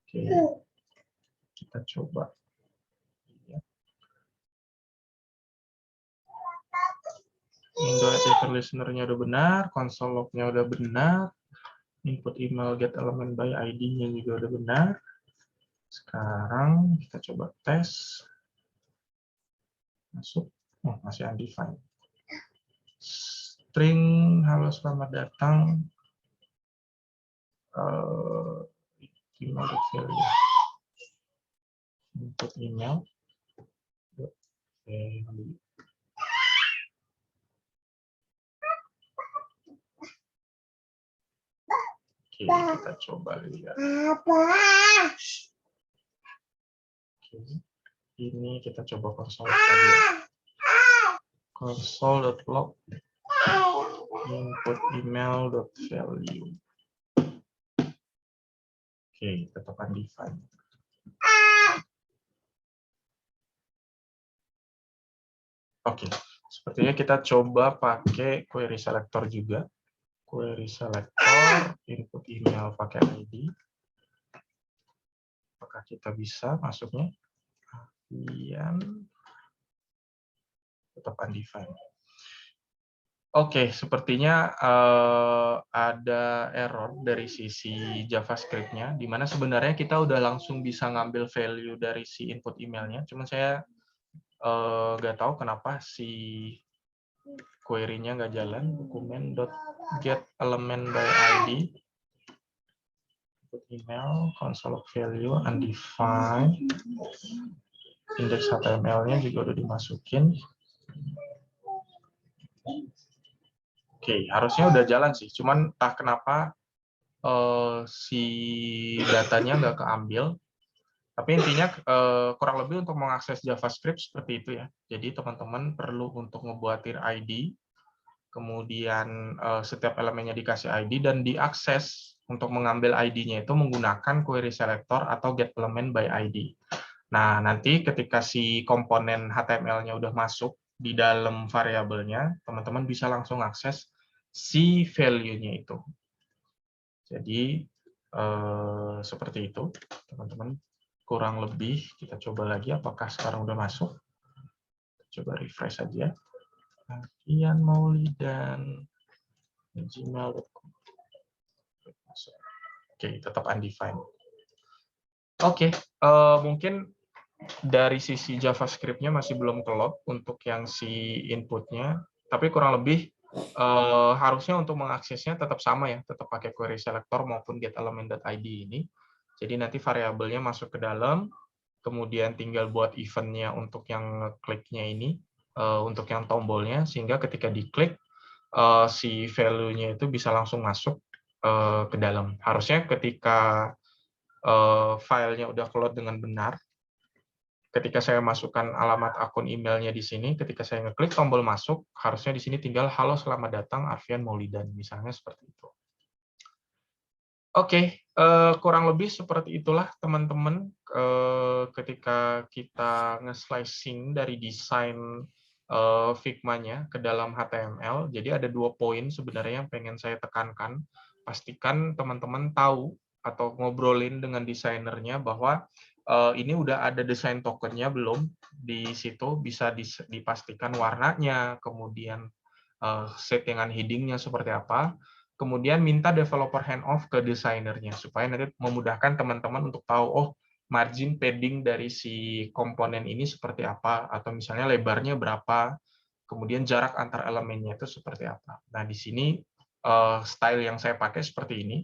Oke, kita coba. Indirect data listener-nya udah benar, console log-nya udah benar, input email get element by ID-nya juga udah benar. Sekarang kita coba tes. Masuk. Oh, masih undefined. String halo selamat datang. Email value. Input email. Value. Oke, kita coba lihat. Oke, ini kita coba console tadi. Console.log input email.value. Oke, tetap undefined. Oke, sepertinya kita coba pakai query selector juga. Query selector, input email pakai ID. Apakah kita bisa masuknya? Kemudian tetap undefined. Oke, sepertinya ada error dari sisi JavaScript-nya, di mana sebenarnya kita udah langsung bisa ngambil value dari si input emailnya. Cuman saya nggak tahu kenapa si query-nya nggak jalan. Dokumen.get element by ID. Input email, console log value, undefined. Index HTML-nya juga udah dimasukin. Oke, harusnya udah jalan sih. Cuman entah kenapa si datanya nggak keambil. Tapi intinya kurang lebih untuk mengakses JavaScript seperti itu ya. Jadi teman-teman perlu untuk ngebuatin ID, kemudian setiap elemennya dikasih ID dan diakses untuk mengambil ID-nya itu menggunakan query selector atau get element by ID. Nah, nanti ketika si komponen HTML-nya udah masuk di dalam variabelnya, teman-teman bisa langsung akses si value-nya itu. Jadi seperti itu, teman-teman. Kurang lebih kita coba lagi apakah sekarang udah masuk. Coba refresh aja. Kian Maulidan gmail.com. Oke, tetap undefined. Oke, mungkin dari sisi JavaScript-nya masih belum keload untuk yang si input-nya, tapi kurang lebih harusnya untuk mengaksesnya tetap sama ya, tetap pakai query selector maupun get element.id ini. Jadi nanti variabelnya masuk ke dalam, kemudian tinggal buat event-nya untuk yang kliknya ini, untuk yang tombolnya, sehingga ketika diklik, si value-nya itu bisa langsung masuk ke dalam. Harusnya ketika filenya udah keload dengan benar, ketika saya masukkan alamat akun emailnya di sini, ketika saya ngeklik tombol masuk, harusnya di sini tinggal halo selamat datang Arfian Maulidan, misalnya seperti itu. Oke, kurang lebih seperti itulah teman-teman ketika kita nge-slicing dari desain Figma-nya ke dalam HTML. Jadi ada 2 poin sebenarnya yang pengen saya tekankan. Pastikan teman-teman tahu atau ngobrolin dengan desainernya bahwa ini udah ada desain tokennya belum di situ, bisa dipastikan warnanya, kemudian settingan heading-nya seperti apa. Kemudian minta developer handoff ke desainernya supaya nanti memudahkan teman-teman untuk tahu, oh margin padding dari si komponen ini seperti apa, atau misalnya lebarnya berapa, kemudian jarak antar elemennya itu seperti apa. Nah di sini style yang saya pakai seperti ini,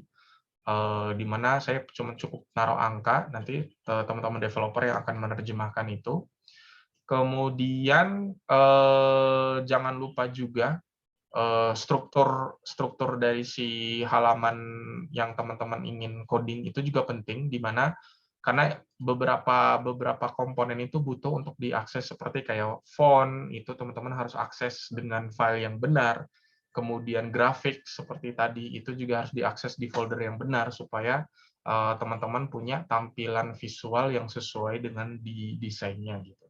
di mana saya cuma cukup naruh angka, nanti teman-teman developer yang akan menerjemahkan itu. Kemudian jangan lupa juga struktur dari si halaman yang teman-teman ingin coding itu juga penting, di mana Karena beberapa komponen itu butuh untuk diakses, seperti kayak font, itu teman-teman harus akses dengan file yang benar. Kemudian grafik seperti tadi, itu juga harus diakses di folder yang benar, supaya teman-teman punya tampilan visual yang sesuai dengan desainnya gitu.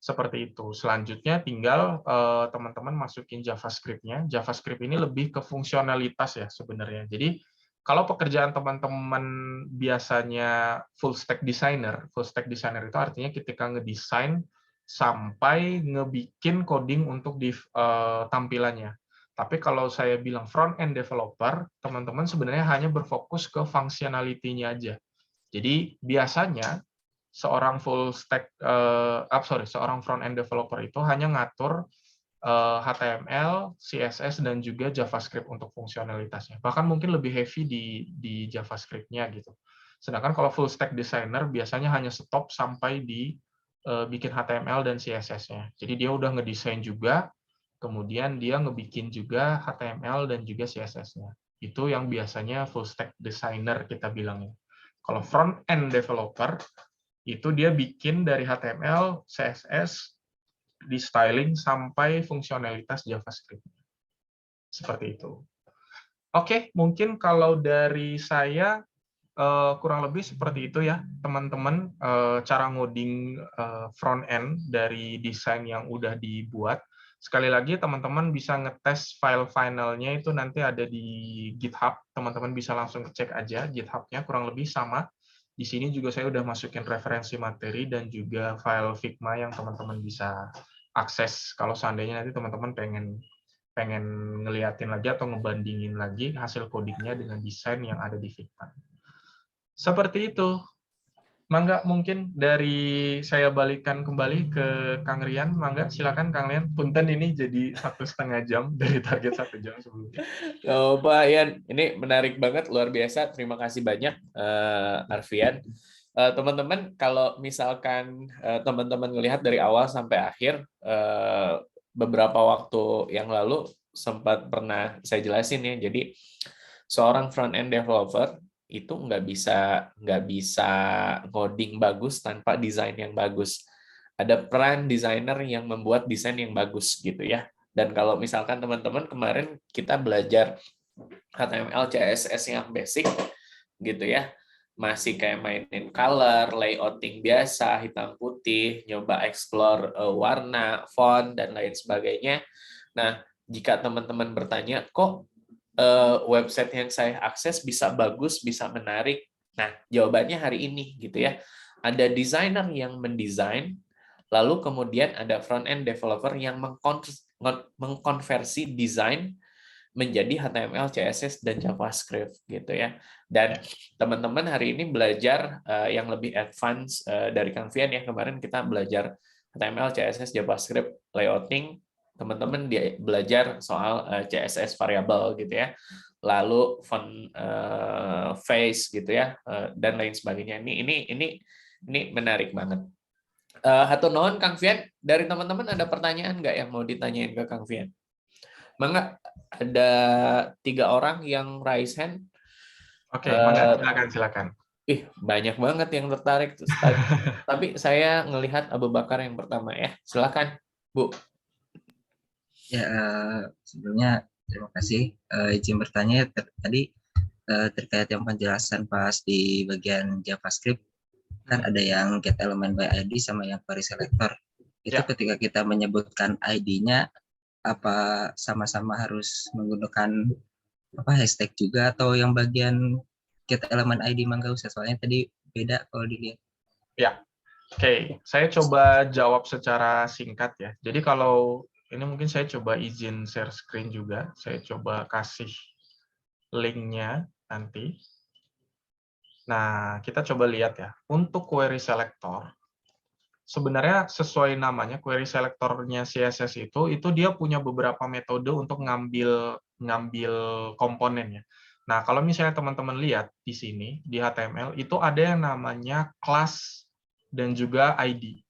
Seperti itu. Selanjutnya tinggal teman-teman masukin JavaScript-nya. JavaScript ini lebih ke fungsionalitas ya sebenarnya. Jadi kalau pekerjaan teman-teman biasanya full stack designer itu artinya ketika ngedesain sampai ngebikin coding untuk di tampilannya. Tapi kalau saya bilang front end developer, teman-teman sebenarnya hanya berfokus ke functionality-nya aja. Jadi biasanya seorang seorang front end developer itu hanya ngatur HTML, CSS, dan juga JavaScript untuk fungsionalitasnya. Bahkan mungkin lebih heavy di JavaScript-nya gitu. Sedangkan kalau full stack designer biasanya hanya stop sampai di bikin HTML dan CSS-nya. Jadi dia udah ngedesain juga, kemudian dia ngebikin juga HTML dan juga CSS-nya. Itu yang biasanya full stack designer kita bilangnya. Kalau front end developer itu dia bikin dari HTML, CSS, di styling sampai fungsionalitas JavaScript. Seperti itu. Oke, mungkin kalau dari saya kurang lebih seperti itu ya, teman-teman, cara ngoding front end dari desain yang udah dibuat. Sekali lagi, teman-teman bisa ngetes file finalnya itu nanti ada di GitHub. Teman-teman bisa langsung cek aja GitHub-nya, kurang lebih sama. Di sini juga saya udah masukin referensi materi dan juga file Figma yang teman-teman bisa akses kalau seandainya nanti teman-teman pengen ngeliatin lagi atau ngebandingin lagi hasil codingnya dengan desain yang ada di Figma. Seperti itu. Mangga, mungkin dari saya balikan kembali ke Kang Rian. Mangga, silakan Kang Rian. Punten ini jadi 1,5 jam dari target 1 jam sebelumnya.
Oh, Pak Ian, ini menarik banget, luar biasa. Terima kasih banyak, Arfian. Teman-teman, kalau misalkan teman-teman melihat dari awal sampai akhir, beberapa waktu yang lalu sempat pernah saya jelasin ya. Jadi seorang front end developer itu nggak bisa coding bagus tanpa desain yang bagus. Ada peran desainer yang membuat desain yang bagus gitu ya. Dan kalau misalkan teman-teman kemarin kita belajar HTML, CSS yang basic gitu ya, masih kayak mainin color, layouting biasa, hitam putih, nyoba explore warna, font, dan lain sebagainya. Nah, jika teman-teman bertanya, kok website yang saya akses bisa bagus, bisa menarik? Nah, jawabannya hari ini gitu ya. Ada desainer yang mendesain, lalu kemudian ada front-end developer yang mengkonversi desain menjadi HTML, CSS, dan JavaScript gitu ya. Dan teman-teman hari ini belajar yang lebih advance dari Kang Fian ya. Kemarin kita belajar HTML, CSS, JavaScript, layouting. Teman-teman belajar soal CSS variabel gitu ya. Lalu font face gitu ya, dan lain sebagainya. Ini menarik banget. Hatur nuhun Kang Fian. Dari teman-teman ada pertanyaan nggak yang mau ditanyain ke Kang Fian? Mangga, ada 3 orang yang raise hand.
Oke, mangga, silakan.
Banyak banget yang tertarik. Tapi saya ngelihat Abu Bakar yang pertama ya. Silakan, Bu.
Ya, sebelumnya terima kasih. Izin bertanya tadi terkait yang penjelasan pas di bagian JavaScript, kan ada yang get element by ID sama yang query selector. Itu ketika kita menyebutkan ID-nya, apa sama-sama harus menggunakan hashtag juga, atau yang bagian get element ID mangga usah, soalnya tadi beda kalau dilihat.
Ya, oke. Saya coba jawab secara singkat ya. Jadi kalau ini mungkin saya coba izin share screen juga. Saya coba kasih link-nya nanti. Nah, kita coba lihat ya. Untuk query selector, sebenarnya sesuai namanya, query selectornya CSS itu dia punya beberapa metode untuk ngambil komponennya. Nah, kalau misalnya teman-teman lihat di sini, di HTML, itu ada yang namanya class dan juga ID.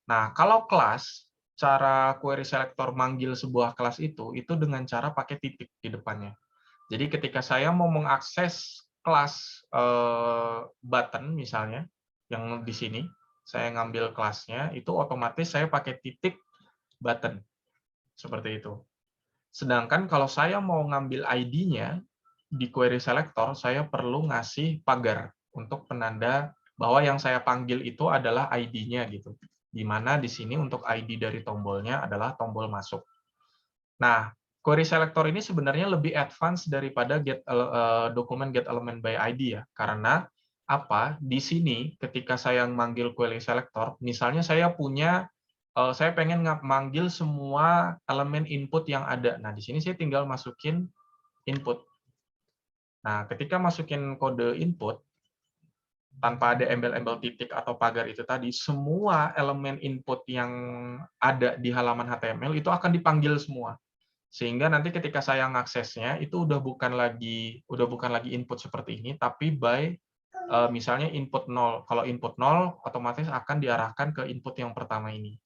Nah, kalau kelas, cara query selector manggil sebuah kelas itu dengan cara pakai titik di depannya. Jadi ketika saya mau mengakses kelas button misalnya, yang di sini, saya ngambil kelasnya, itu otomatis saya pakai titik button. Seperti itu. Sedangkan kalau saya mau ngambil ID-nya, di query selector, saya perlu ngasih pagar untuk penanda bahwa yang saya panggil itu adalah ID-nya gitu. Di mana di sini untuk ID dari tombolnya adalah tombol masuk. Nah, query selector ini sebenarnya lebih advance daripada dokumen get element by ID ya. Karena apa? Di sini ketika saya manggil query selector, misalnya saya pengen manggil semua elemen input yang ada. Nah, di sini saya tinggal masukin input. Nah, ketika masukin kode input, tanpa ada embel-embel titik atau pagar itu tadi, semua elemen input yang ada di halaman HTML itu akan dipanggil semua. Sehingga nanti ketika saya ngaksesnya itu udah bukan lagi input seperti ini, tapi by misalnya input 0. Kalau input 0 otomatis akan diarahkan ke input yang pertama ini.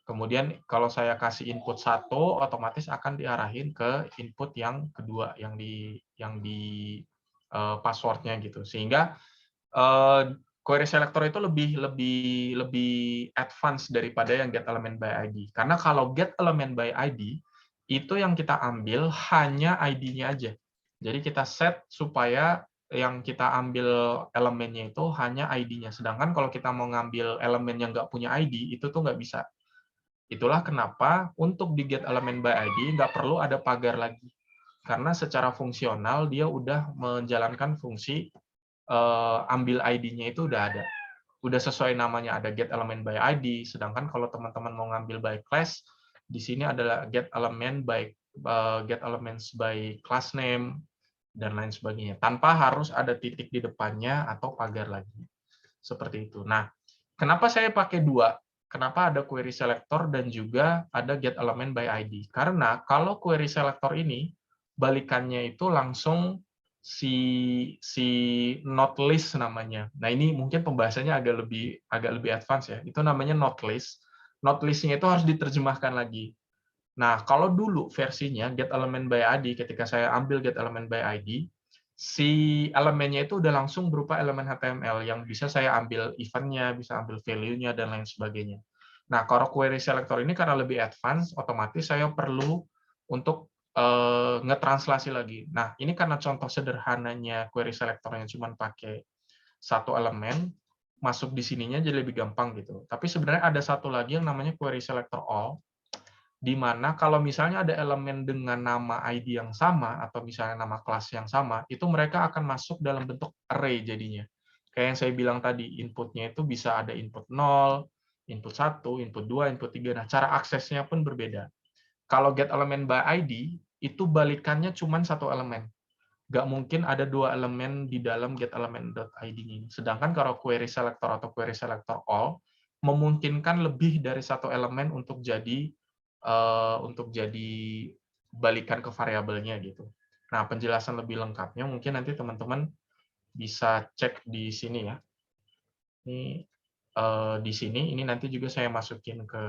Kemudian kalau saya kasih input 1 otomatis akan diarahin ke input yang kedua yang di passwordnya gitu. Sehingga query selector itu lebih advance daripada yang get element by ID. Karena kalau get element by ID itu yang kita ambil hanya ID-nya aja. Jadi kita set supaya yang kita ambil elemennya itu hanya ID-nya. Sedangkan kalau kita mau ngambil elemen yang nggak punya ID, itu tuh nggak bisa. Itulah kenapa untuk di get element by ID nggak perlu ada pagar lagi. Karena secara fungsional dia udah menjalankan fungsi ambil ID-nya itu udah ada. Udah sesuai namanya, ada get element by ID. Sedangkan kalau teman-teman mau ngambil by class, di sini adalah get elements by class name dan lain sebagainya, tanpa harus ada titik di depannya atau pagar lagi. Seperti itu. Nah, kenapa saya pakai dua? Kenapa ada query selector dan juga ada get element by ID? Karena kalau query selector ini balikannya itu langsung si not list namanya. Nah, ini mungkin pembahasannya agak lebih advance ya. Itu namanya not list. Not list-nya itu harus diterjemahkan lagi. Nah, kalau dulu versinya get element by ID, ketika saya ambil get element by ID, si elemennya itu udah langsung berupa elemen HTML yang bisa saya ambil event-nya, bisa ambil value-nya, dan lain sebagainya. Nah, kalau query selector ini karena lebih advance, otomatis saya perlu untuk ngetranslasi lagi. Nah, ini karena contoh sederhananya query selector yang cuma pakai satu elemen, masuk di sininya jadi lebih gampang gitu. Tapi sebenarnya ada satu lagi yang namanya query selector all, di mana kalau misalnya ada elemen dengan nama ID yang sama, atau misalnya nama kelas yang sama, itu mereka akan masuk dalam bentuk array jadinya. Kayak yang saya bilang tadi, inputnya itu bisa ada input 0, input 1, input 2, input 3. Nah, cara aksesnya pun berbeda. Kalau get element by ID, itu balikannya cuma satu elemen. Nggak mungkin ada dua elemen di dalam get element.id ini. Sedangkan kalau query selector atau query selector all, memungkinkan lebih dari satu elemen untuk jadi balikan ke variabelnya gitu. Nah, penjelasan lebih lengkapnya mungkin nanti teman-teman bisa cek di sini ya. Ini di sini, ini nanti juga saya masukin ke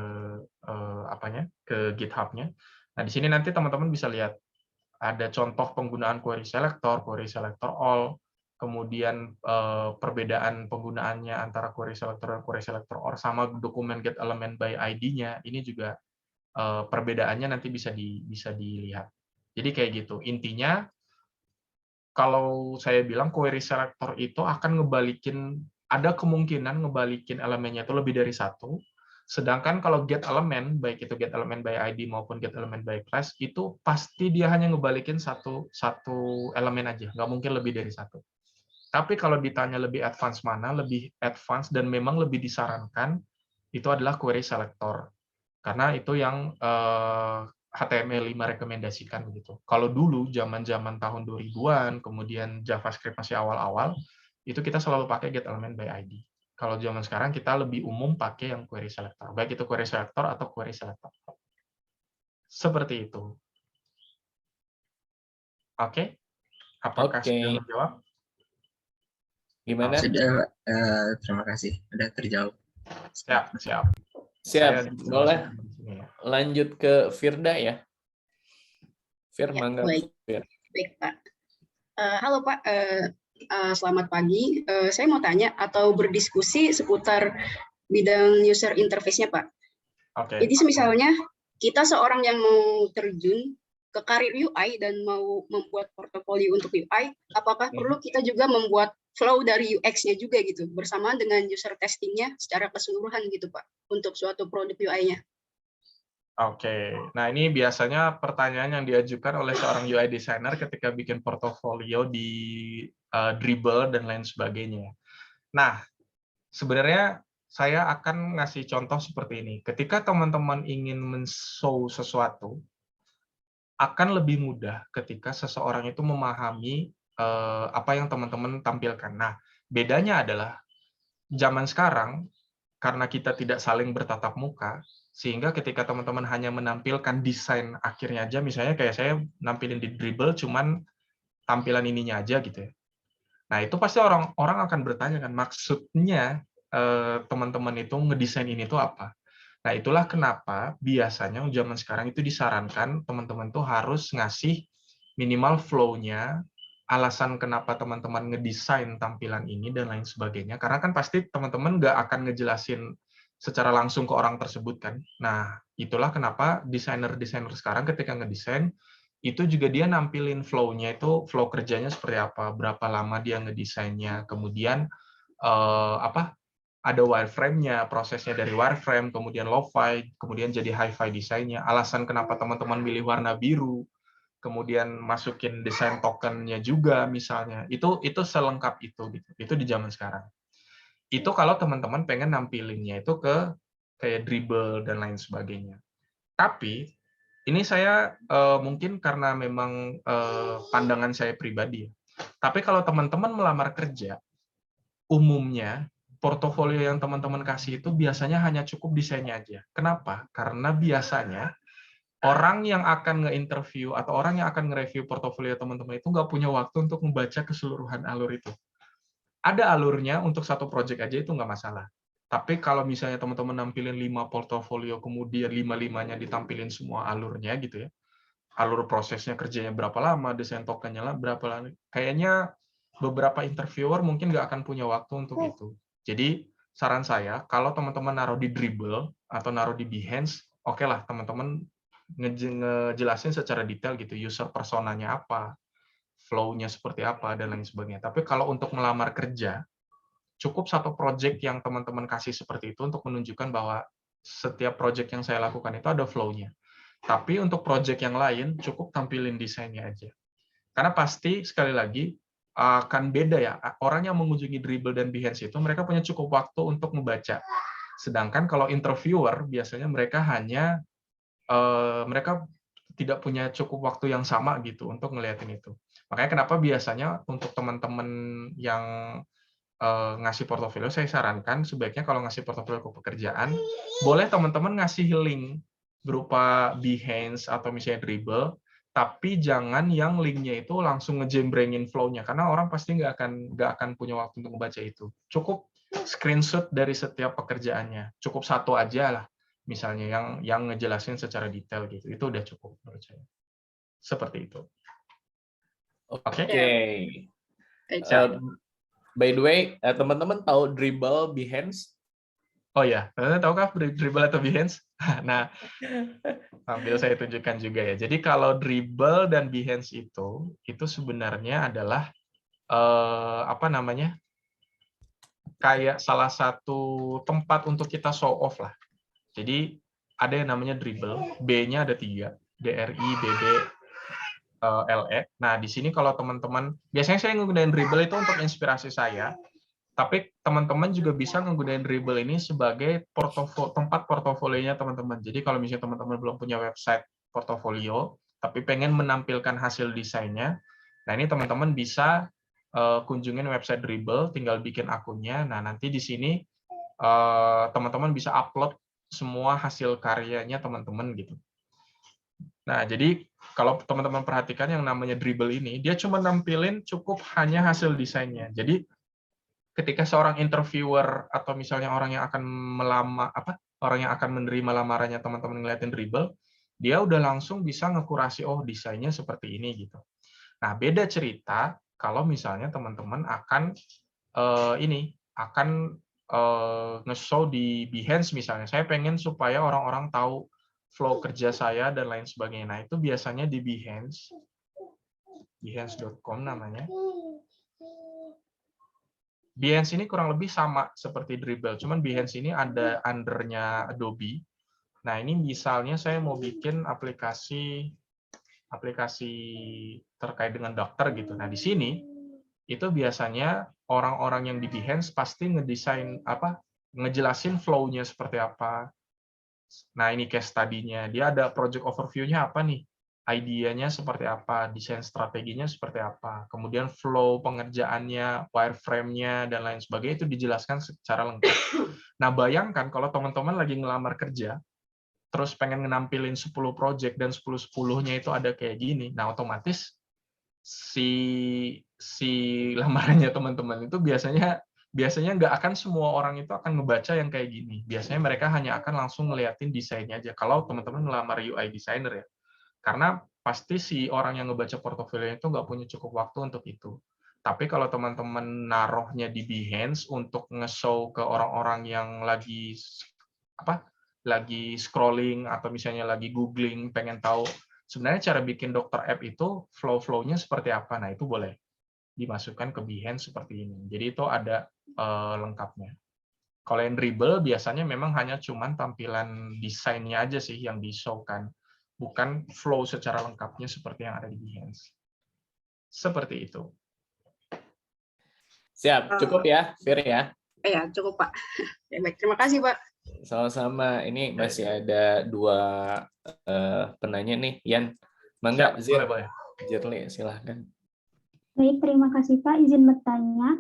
ke GitHub-nya. Nah, di sini nanti teman-teman bisa lihat ada contoh penggunaan query selector all, kemudian perbedaan penggunaannya antara query selector dan query selector all, sama dokumen get element by ID-nya. Ini juga perbedaannya nanti bisa dilihat. Jadi kayak gitu. Intinya, kalau saya bilang query selector itu akan ada kemungkinan ngebalikin elemennya itu lebih dari satu. Sedangkan kalau get element, baik itu get element by ID maupun get element by class, itu pasti dia hanya ngebalikin satu elemen aja, nggak mungkin lebih dari satu. Tapi kalau ditanya lebih advance mana, lebih advance dan memang lebih disarankan, itu adalah query selector. Karena itu yang HTML5 rekomendasikan gitu. Kalau dulu zaman-zaman tahun 2000-an, kemudian JavaScript masih awal-awal, itu kita selalu pakai get element by ID. Kalau zaman sekarang kita lebih umum pakai yang query selector, baik itu query selector atau query selector. Seperti itu. Oke? Apakah sudah menjawab?
Gimana?
Sudah, terima kasih. Sudah terjawab.
Siap. Boleh lanjut ke Firda ya. Fir, mangga.
Baik, Pak. Halo Pak, selamat pagi. Saya mau tanya atau berdiskusi seputar bidang user interface-nya, Pak.
Oke.
Jadi misalnya kita seorang yang mau terjun ke karir UI dan mau membuat portofolio untuk UI, apakah perlu kita juga membuat flow dari UX-nya juga gitu, bersamaan dengan user testing-nya secara keseluruhan gitu, Pak, untuk suatu produk UI-nya?
Oke, nah ini biasanya pertanyaan yang diajukan oleh seorang UI designer ketika bikin portofolio di Dribbble dan lain sebagainya. Nah, sebenarnya saya akan ngasih contoh seperti ini. Ketika teman-teman ingin men-show sesuatu, akan lebih mudah ketika seseorang itu memahami apa yang teman-teman tampilkan. Nah, bedanya adalah zaman sekarang, karena kita tidak saling bertatap muka, sehingga ketika teman-teman hanya menampilkan desain akhirnya aja, misalnya kayak saya nampilin di Dribbble, cuman tampilan ininya aja gitu ya. Nah, itu pasti orang akan bertanya kan, maksudnya teman-teman itu ngedesain ini tuh apa? Nah, itulah kenapa biasanya zaman sekarang itu disarankan teman-teman tuh harus ngasih minimal flow-nya, alasan kenapa teman-teman ngedesain tampilan ini dan lain sebagainya. Karena kan pasti teman-teman nggak akan ngejelasin secara langsung ke orang tersebut kan. Nah, itulah kenapa desainer-desainer sekarang ketika ngedesain itu juga dia nampilin flow-nya, itu flow kerjanya seperti apa, berapa lama dia ngedesainnya, kemudian ada wireframe-nya, prosesnya dari wireframe, kemudian lo-fi, kemudian jadi hi-fi desainnya, alasan kenapa teman-teman milih warna biru, kemudian masukin desain tokennya juga misalnya, itu selengkap itu gitu. Itu di zaman sekarang. Itu kalau teman-teman pengen nampilinnya itu ke kayak Dribbble dan lain sebagainya. Tapi ini saya mungkin karena memang pandangan saya pribadi. Tapi kalau teman-teman melamar kerja, umumnya portofolio yang teman-teman kasih itu biasanya hanya cukup desainnya aja. Kenapa? Karena biasanya orang yang akan nge-interview atau orang yang akan nge-review portofolio teman-teman itu nggak punya waktu untuk membaca keseluruhan alur itu. Ada alurnya untuk satu project aja itu nggak masalah. Tapi kalau misalnya teman-teman nampilin 5 portofolio, kemudian 5-5-nya ditampilin semua alurnya gitu ya, alur prosesnya kerjanya berapa lama, desain tokennya lah berapa lama, kayaknya beberapa interviewer mungkin nggak akan punya waktu untuk itu. Jadi saran saya, kalau teman-teman naruh di Dribbble atau naruh di Behance, oke lah teman-teman ngejelasin secara detail gitu, user personanya apa, flow-nya seperti apa, dan lain sebagainya. Tapi kalau untuk melamar kerja, cukup satu project yang teman-teman kasih seperti itu untuk menunjukkan bahwa setiap project yang saya lakukan itu ada flow-nya. Tapi untuk project yang lain, cukup tampilin desainnya aja. Karena pasti, sekali lagi, akan beda ya. Orang yang mengunjungi Dribbble dan Behance itu, mereka punya cukup waktu untuk membaca. Sedangkan kalau interviewer, biasanya mereka hanya mereka tidak punya cukup waktu yang sama gitu untuk ngeliatin itu. Makanya kenapa biasanya untuk teman-teman yang ngasih portofolio, saya sarankan sebaiknya kalau ngasih portofolio ke pekerjaan, boleh teman-teman ngasih link berupa Behance atau misalnya Dribbble, tapi jangan yang linknya itu langsung ngejembrengin flow-nya, karena orang pasti nggak akan punya waktu untuk membaca itu. Cukup screenshot dari setiap pekerjaannya, cukup satu aja lah, misalnya yang ngejelasin secara detail gitu, itu udah cukup menurut saya. Seperti itu. Oke.
By the way, teman-teman tahu Dribbble, Behance?
Oh ya, teman-teman tahukah Dribbble atau Behance? Nah, sambil saya tunjukkan juga ya. Jadi kalau Dribbble dan Behance itu sebenarnya adalah apa namanya? Kayak salah satu tempat untuk kita show off lah. Jadi ada yang namanya Dribbble, B-nya ada 3, DRIBB LE. Nah, di sini kalau teman-teman, biasanya saya menggunakan Dribbble itu untuk inspirasi saya, tapi teman-teman juga bisa menggunakan Dribbble ini sebagai tempat portofolionya teman-teman. Jadi kalau misalnya teman-teman belum punya website portofolio, tapi pengen menampilkan hasil desainnya, nah ini teman-teman bisa kunjungin website Dribbble, tinggal bikin akunnya. Nah, nanti di sini teman-teman bisa upload semua hasil karyanya teman-teman gitu. Nah, jadi kalau teman-teman perhatikan yang namanya Dribbble ini, dia cuma nampilin cukup hanya hasil desainnya. Jadi ketika seorang interviewer atau misalnya orang yang akan orang yang akan menerima lamarannya teman-teman ngeliatin Dribbble, dia udah langsung bisa ngekurasi, oh desainnya seperti ini gitu. Nah, beda cerita kalau misalnya teman-teman akan nge-show di Behance misalnya. Saya pengen supaya orang-orang tahu flow kerja saya dan lain sebagainya. Nah, itu biasanya di Behance, behance.com namanya. Behance ini kurang lebih sama seperti Dribbble, cuman Behance ini ada under-nya Adobe. Nah, ini misalnya saya mau bikin aplikasi terkait dengan dokter gitu. Nah, di sini itu biasanya orang-orang yang di Behance pasti ngejelasin flow-nya seperti apa. Nah, ini case study-nya. Dia ada project overview-nya apa nih? Idenya seperti apa, desain strateginya seperti apa, kemudian flow pengerjaannya, wireframe-nya, dan lain sebagainya itu dijelaskan secara lengkap. Nah, bayangkan kalau teman-teman lagi ngelamar kerja, terus pengen nampilin 10 project dan 10-10-nya itu ada kayak gini, nah otomatis si lamarannya teman-teman itu biasanya nggak akan semua orang itu akan ngebaca yang kayak gini. Biasanya mereka hanya akan langsung ngeliatin desainnya aja. Kalau teman-teman ngelamar UI designer ya, karena pasti si orang yang ngebaca portofolio itu nggak punya cukup waktu untuk itu. Tapi kalau teman-teman naruhnya di Behance untuk nge-show ke orang-orang yang lagi scrolling atau misalnya lagi googling, pengen tahu sebenarnya cara bikin dokter app itu flow-nya seperti apa. Nah, itu boleh dimasukkan ke Behance seperti ini. Jadi itu ada lengkapnya. Kalau yang Dribbble biasanya memang hanya cuman tampilan desainnya aja sih yang di-show-kan. Bukan flow secara lengkapnya seperti yang ada di Behance. Seperti itu.
Siap, cukup ya, Fir ya?
Ya, cukup Pak. Ya, baik, terima kasih Pak.
Sama-sama. Ini masih ada 2 penanya nih, Yan. Mangga, Zir.
Boleh.
Zirli, silahkan.
Baik, terima kasih Pak. Izin bertanya,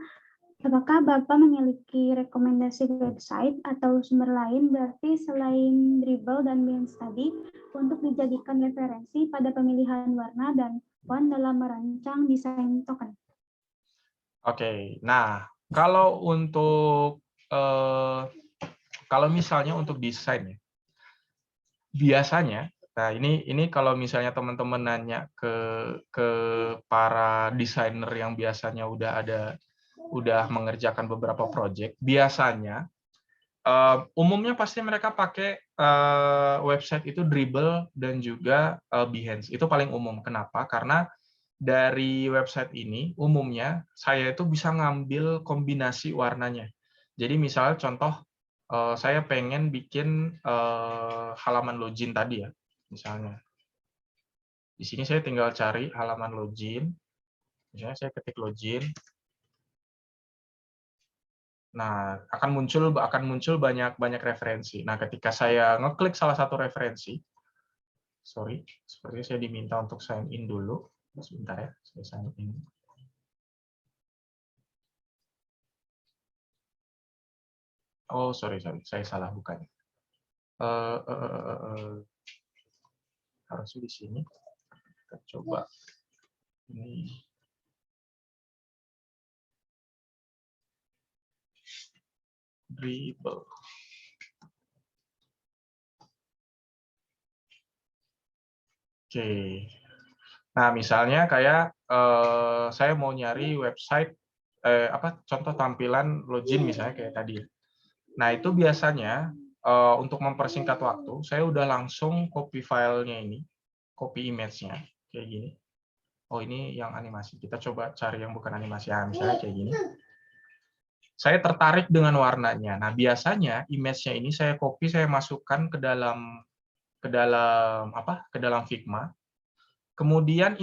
apakah Bapak memiliki rekomendasi website atau sumber lain berarti selain Dribbble dan Behance tadi untuk dijadikan referensi pada pemilihan warna dan font dalam merancang desain token?
Oke, nah kalau untuk kalau misalnya untuk desain ya, biasanya, nah ini kalau misalnya teman-teman nanya ke para desainer yang biasanya udah mengerjakan beberapa project, biasanya umumnya pasti mereka pakai website itu Dribbble dan juga Behance. Itu paling umum. Kenapa? Karena dari website ini umumnya saya itu bisa ngambil kombinasi warnanya. Jadi misalnya contoh saya pengen bikin halaman login tadi ya, misalnya. Di sini saya tinggal cari halaman login. Misalnya saya ketik login. Nah, akan muncul banyak referensi. Nah, ketika saya ngeklik salah satu referensi, sepertinya saya diminta untuk sign in dulu. Sebentar ya, saya sign in. Oh, sorry, saya salah bukanya. Harusnya di sini. Kita coba ini. Dribbble. Oke. Nah, misalnya kayak saya mau nyari website contoh tampilan login misalnya kayak tadi. Nah, itu biasanya untuk mempersingkat waktu, saya udah langsung copy filenya ini, copy image-nya kayak gini. Oh, ini yang animasi. Kita coba cari yang bukan animasi. Misalnya kayak gini. Saya tertarik dengan warnanya. Nah, biasanya image-nya ini saya copy, saya masukkan ke dalam Figma. Kemudian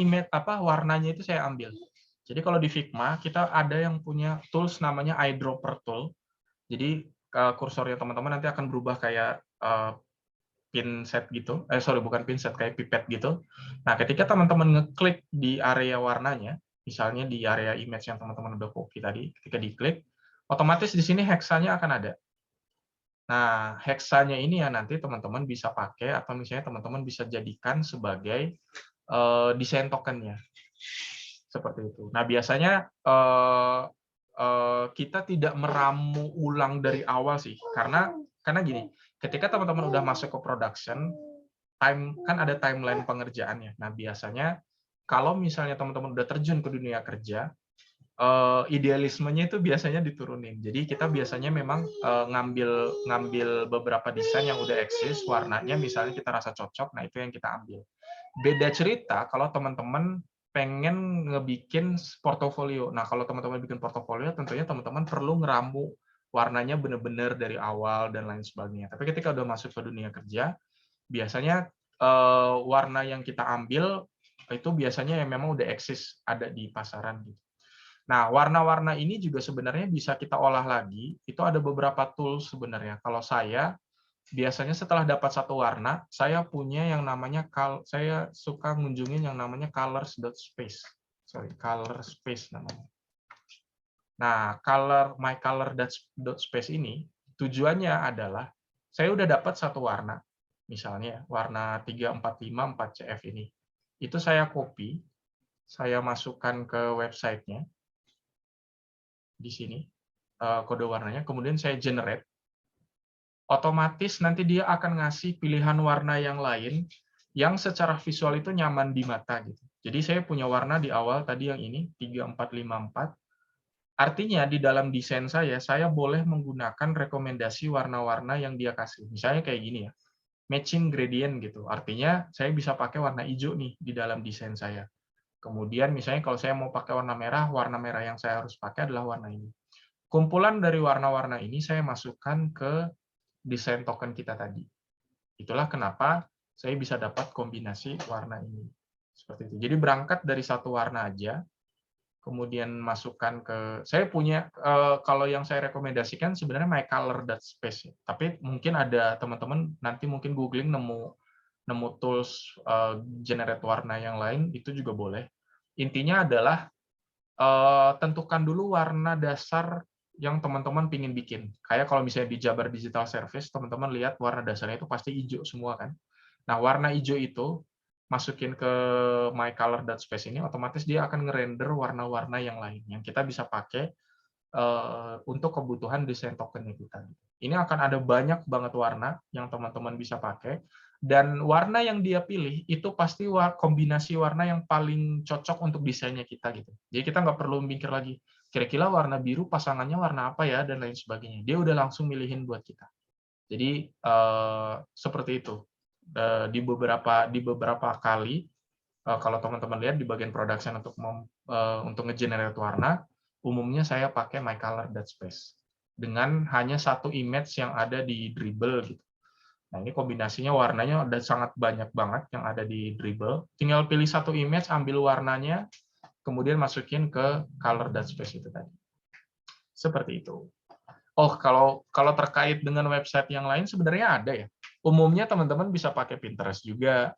warnanya itu saya ambil. Jadi kalau di Figma kita ada yang punya tools namanya eyedropper tool. Jadi kursornya teman-teman nanti akan berubah kayak pinset gitu. Bukan pinset, kayak pipet gitu. Nah, ketika teman-teman ngeklik di area warnanya, misalnya di area image yang teman-teman udah copy tadi, ketika diklik, otomatis di sini heksanya akan ada. Nah, heksanya ini ya nanti teman-teman bisa pakai atau misalnya teman-teman bisa jadikan sebagai desain tokennya seperti itu. Nah, biasanya kita tidak meramu ulang dari awal sih, karena gini, ketika teman-teman udah masuk ke production, kan ada timeline pengerjaannya. Nah, biasanya kalau misalnya teman-teman udah terjun ke dunia kerja, idealismenya itu biasanya diturunin. Jadi kita biasanya memang ngambil beberapa desain yang udah eksis, warnanya misalnya kita rasa cocok, nah itu yang kita ambil. Beda cerita kalau teman-teman pengen ngebikin portofolio. Nah, kalau teman-teman bikin portofolio, tentunya teman-teman perlu ngeramu warnanya benar-benar dari awal dan lain sebagainya. Tapi ketika udah masuk ke dunia kerja, biasanya warna yang kita ambil itu biasanya yang memang udah eksis ada di pasaran gitu. Nah, warna-warna ini juga sebenarnya bisa kita olah lagi. Itu ada beberapa tools sebenarnya. Kalau saya biasanya setelah dapat satu warna, saya punya yang namanya saya suka ngunjungin yang namanya colors.space. Sorry, color space namanya. Nah, mycolor.space ini tujuannya adalah saya udah dapat satu warna. Misalnya warna 3454CF ini. Itu saya copy, saya masukkan ke website-nya. Di sini kode warnanya, kemudian saya generate, otomatis nanti dia akan ngasih pilihan warna yang lain yang secara visual itu nyaman di mata gitu. Jadi saya punya warna di awal tadi yang ini 3454. Artinya di dalam desain saya boleh menggunakan rekomendasi warna-warna yang dia kasih. Misalnya kayak gini ya, matching gradient gitu. Artinya saya bisa pakai warna hijau nih di dalam desain saya. Kemudian misalnya kalau saya mau pakai warna merah yang saya harus pakai adalah warna ini. Kumpulan dari warna-warna ini saya masukkan ke desain token kita tadi. Itulah kenapa saya bisa dapat kombinasi warna ini. Seperti itu. Jadi berangkat dari satu warna aja, kemudian masukkan ke, saya punya, kalau yang saya rekomendasikan sebenarnya mycolor.space. Tapi mungkin ada teman-teman nanti mungkin googling nemu tools generate warna yang lain, itu juga boleh. Intinya adalah tentukan dulu warna dasar yang teman-teman pingin bikin. Kayak kalau misalnya di Jabar Digital Service, teman-teman lihat warna dasarnya itu pasti hijau semua kan. Nah, warna hijau itu masukin ke mycolor.space ini, otomatis dia akan ngerender warna-warna yang lain yang kita bisa pakai untuk kebutuhan desain tokennya kita. Ini akan ada banyak banget warna yang teman-teman bisa pakai, dan warna yang dia pilih itu pasti kombinasi warna yang paling cocok untuk desainnya kita gitu. Jadi kita nggak perlu mikir lagi, kira-kira warna biru pasangannya warna apa ya, dan lain sebagainya. Dia udah langsung milihin buat kita. Jadi seperti itu. Di beberapa kali, kalau teman-teman lihat di bagian production untuk nge-generate warna, umumnya saya pakai mycolor.space dengan hanya satu image yang ada di Dribbble gitu. Nah, ini kombinasinya warnanya ada sangat banyak banget yang ada di Dribbble. Tinggal pilih satu image, ambil warnanya, kemudian masukin ke color.space itu tadi. Seperti itu. Oh, kalau terkait dengan website yang lain sebenarnya ada ya. Umumnya teman-teman bisa pakai Pinterest juga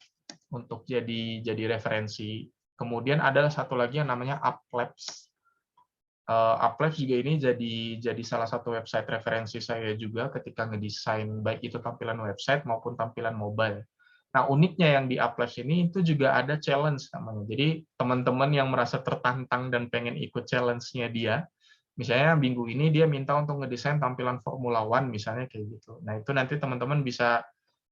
untuk jadi referensi. Kemudian ada satu lagi yang namanya Uplabs. Uplabs juga ini jadi salah satu website referensi saya juga ketika ngedesain baik itu tampilan website maupun tampilan mobile. Nah, uniknya yang di Uplabs ini itu juga ada challenge namanya. Jadi teman-teman yang merasa tertantang dan pengen ikut challenge-nya dia, misalnya minggu ini dia minta untuk ngedesain tampilan Formula One misalnya kayak gitu. Nah, itu nanti teman-teman bisa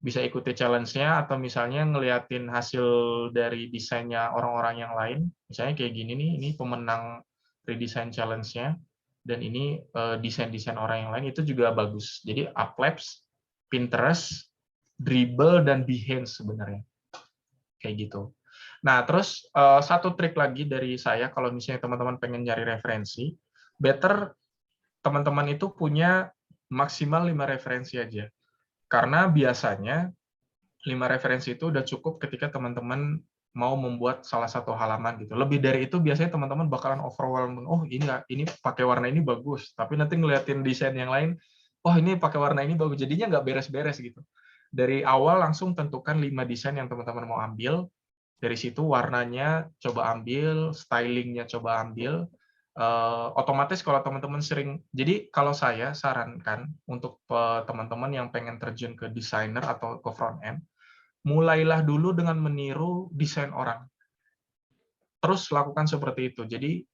ikuti challenge-nya, atau misalnya ngeliatin hasil dari desainnya orang-orang yang lain. Misalnya kayak gini nih, ini pemenang redesign challenge-nya, dan ini desain-desain orang yang lain, itu juga bagus. Jadi Uplabs, Pinterest, Dribbble, dan Behance sebenarnya. Kayak gitu. Nah, terus satu trik lagi dari saya, kalau misalnya teman-teman pengen nyari referensi, better teman-teman itu punya maksimal 5 referensi aja. Karena biasanya 5 referensi itu udah cukup ketika teman-teman mau membuat salah satu halaman gitu. Lebih dari itu biasanya teman-teman bakalan overwhelmed. Oh, ini pakai warna ini bagus, tapi nanti ngeliatin desain yang lain, oh ini pakai warna ini bagus. Jadinya nggak beres-beres gitu. Dari awal langsung tentukan 5 desain yang teman-teman mau ambil. Dari situ warnanya coba ambil, stylingnya coba ambil. Otomatis kalau teman-teman sering, jadi kalau saya sarankan untuk teman-teman yang pengen terjun ke desainer atau ke front end, mulailah dulu dengan meniru desain orang. Terus lakukan seperti itu. Jadi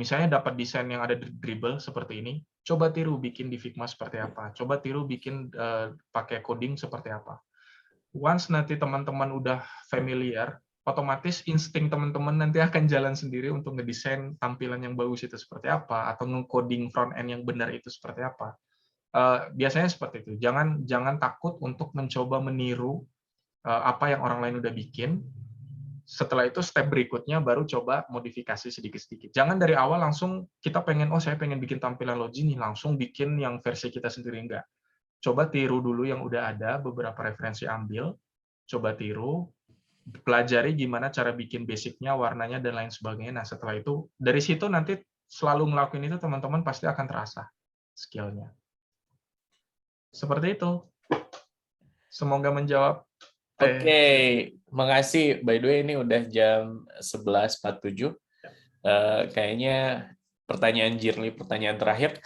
misalnya dapat desain yang ada di Dribbble seperti ini, coba tiru bikin di Figma seperti apa, coba tiru bikin pakai coding seperti apa. Once nanti teman-teman udah familiar otomatis insting teman-teman nanti akan jalan sendiri untuk ngedesain tampilan yang bagus itu seperti apa, atau nge-coding front end yang benar itu seperti apa. Biasanya seperti itu. Jangan takut untuk mencoba meniru apa yang orang lain udah bikin. Setelah itu step berikutnya baru coba modifikasi sedikit-sedikit. Jangan dari awal langsung kita pengen, oh saya pengen bikin tampilan Logi nih, langsung bikin yang versi kita sendiri, enggak. Coba tiru dulu yang udah ada, beberapa referensi ambil, coba tiru, pelajari gimana cara bikin basicnya, warnanya, dan lain sebagainya. Nah, setelah itu, dari situ nanti selalu ngelakuin itu, teman-teman pasti akan terasa skill-nya. Seperti itu. Semoga menjawab.
Oke, makasih. By the way, ini udah jam 11.47. Kayaknya pertanyaan Jirli, pertanyaan terakhir.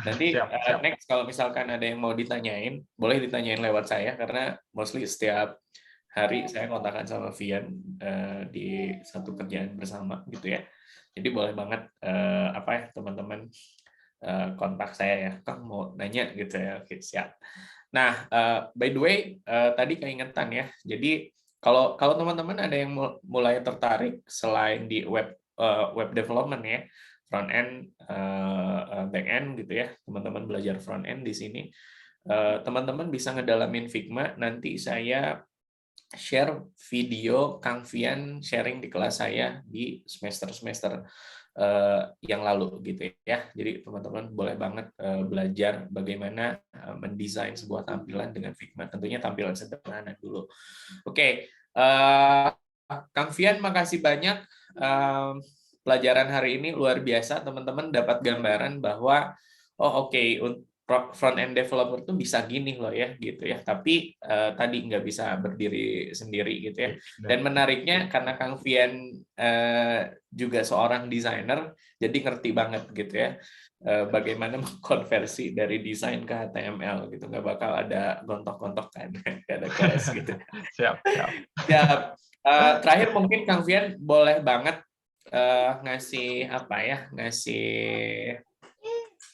Nanti
Siap.
next kalau misalkan ada yang mau ditanyain, boleh ditanyain lewat saya, karena mostly setiap hari saya kontakkan sama Vian di satu kerjaan bersama gitu ya. Jadi boleh banget teman-teman kontak saya ya, Kang mau nanya gitu ya. Oke, siap. Nah, by the way, tadi keingetan ya. Jadi kalau teman-teman ada yang mulai tertarik selain di web development ya, front end, back end gitu ya, teman-teman belajar front end di sini, teman-teman bisa ngedalamin Figma. Nanti saya share video Kang Vian sharing di kelas saya di semester yang lalu gitu ya. Jadi teman-teman boleh banget belajar bagaimana mendesain sebuah tampilan dengan Figma. Tentunya tampilan sederhana dulu. Oke, Kang Vian makasih banyak. Pelajaran hari ini luar biasa. Teman-teman dapat gambaran bahwa front end developer tuh bisa gini loh ya gitu ya, tapi tadi nggak bisa berdiri sendiri gitu ya. Dan menariknya karena Kang Vian juga seorang desainer, jadi ngerti banget gitu ya bagaimana mengkonversi dari desain ke HTML gitu. Nggak bakal ada gontok-gontok kan, nggak ada kelas gitu.
Siap.
Terakhir mungkin Kang Vian boleh banget ngasih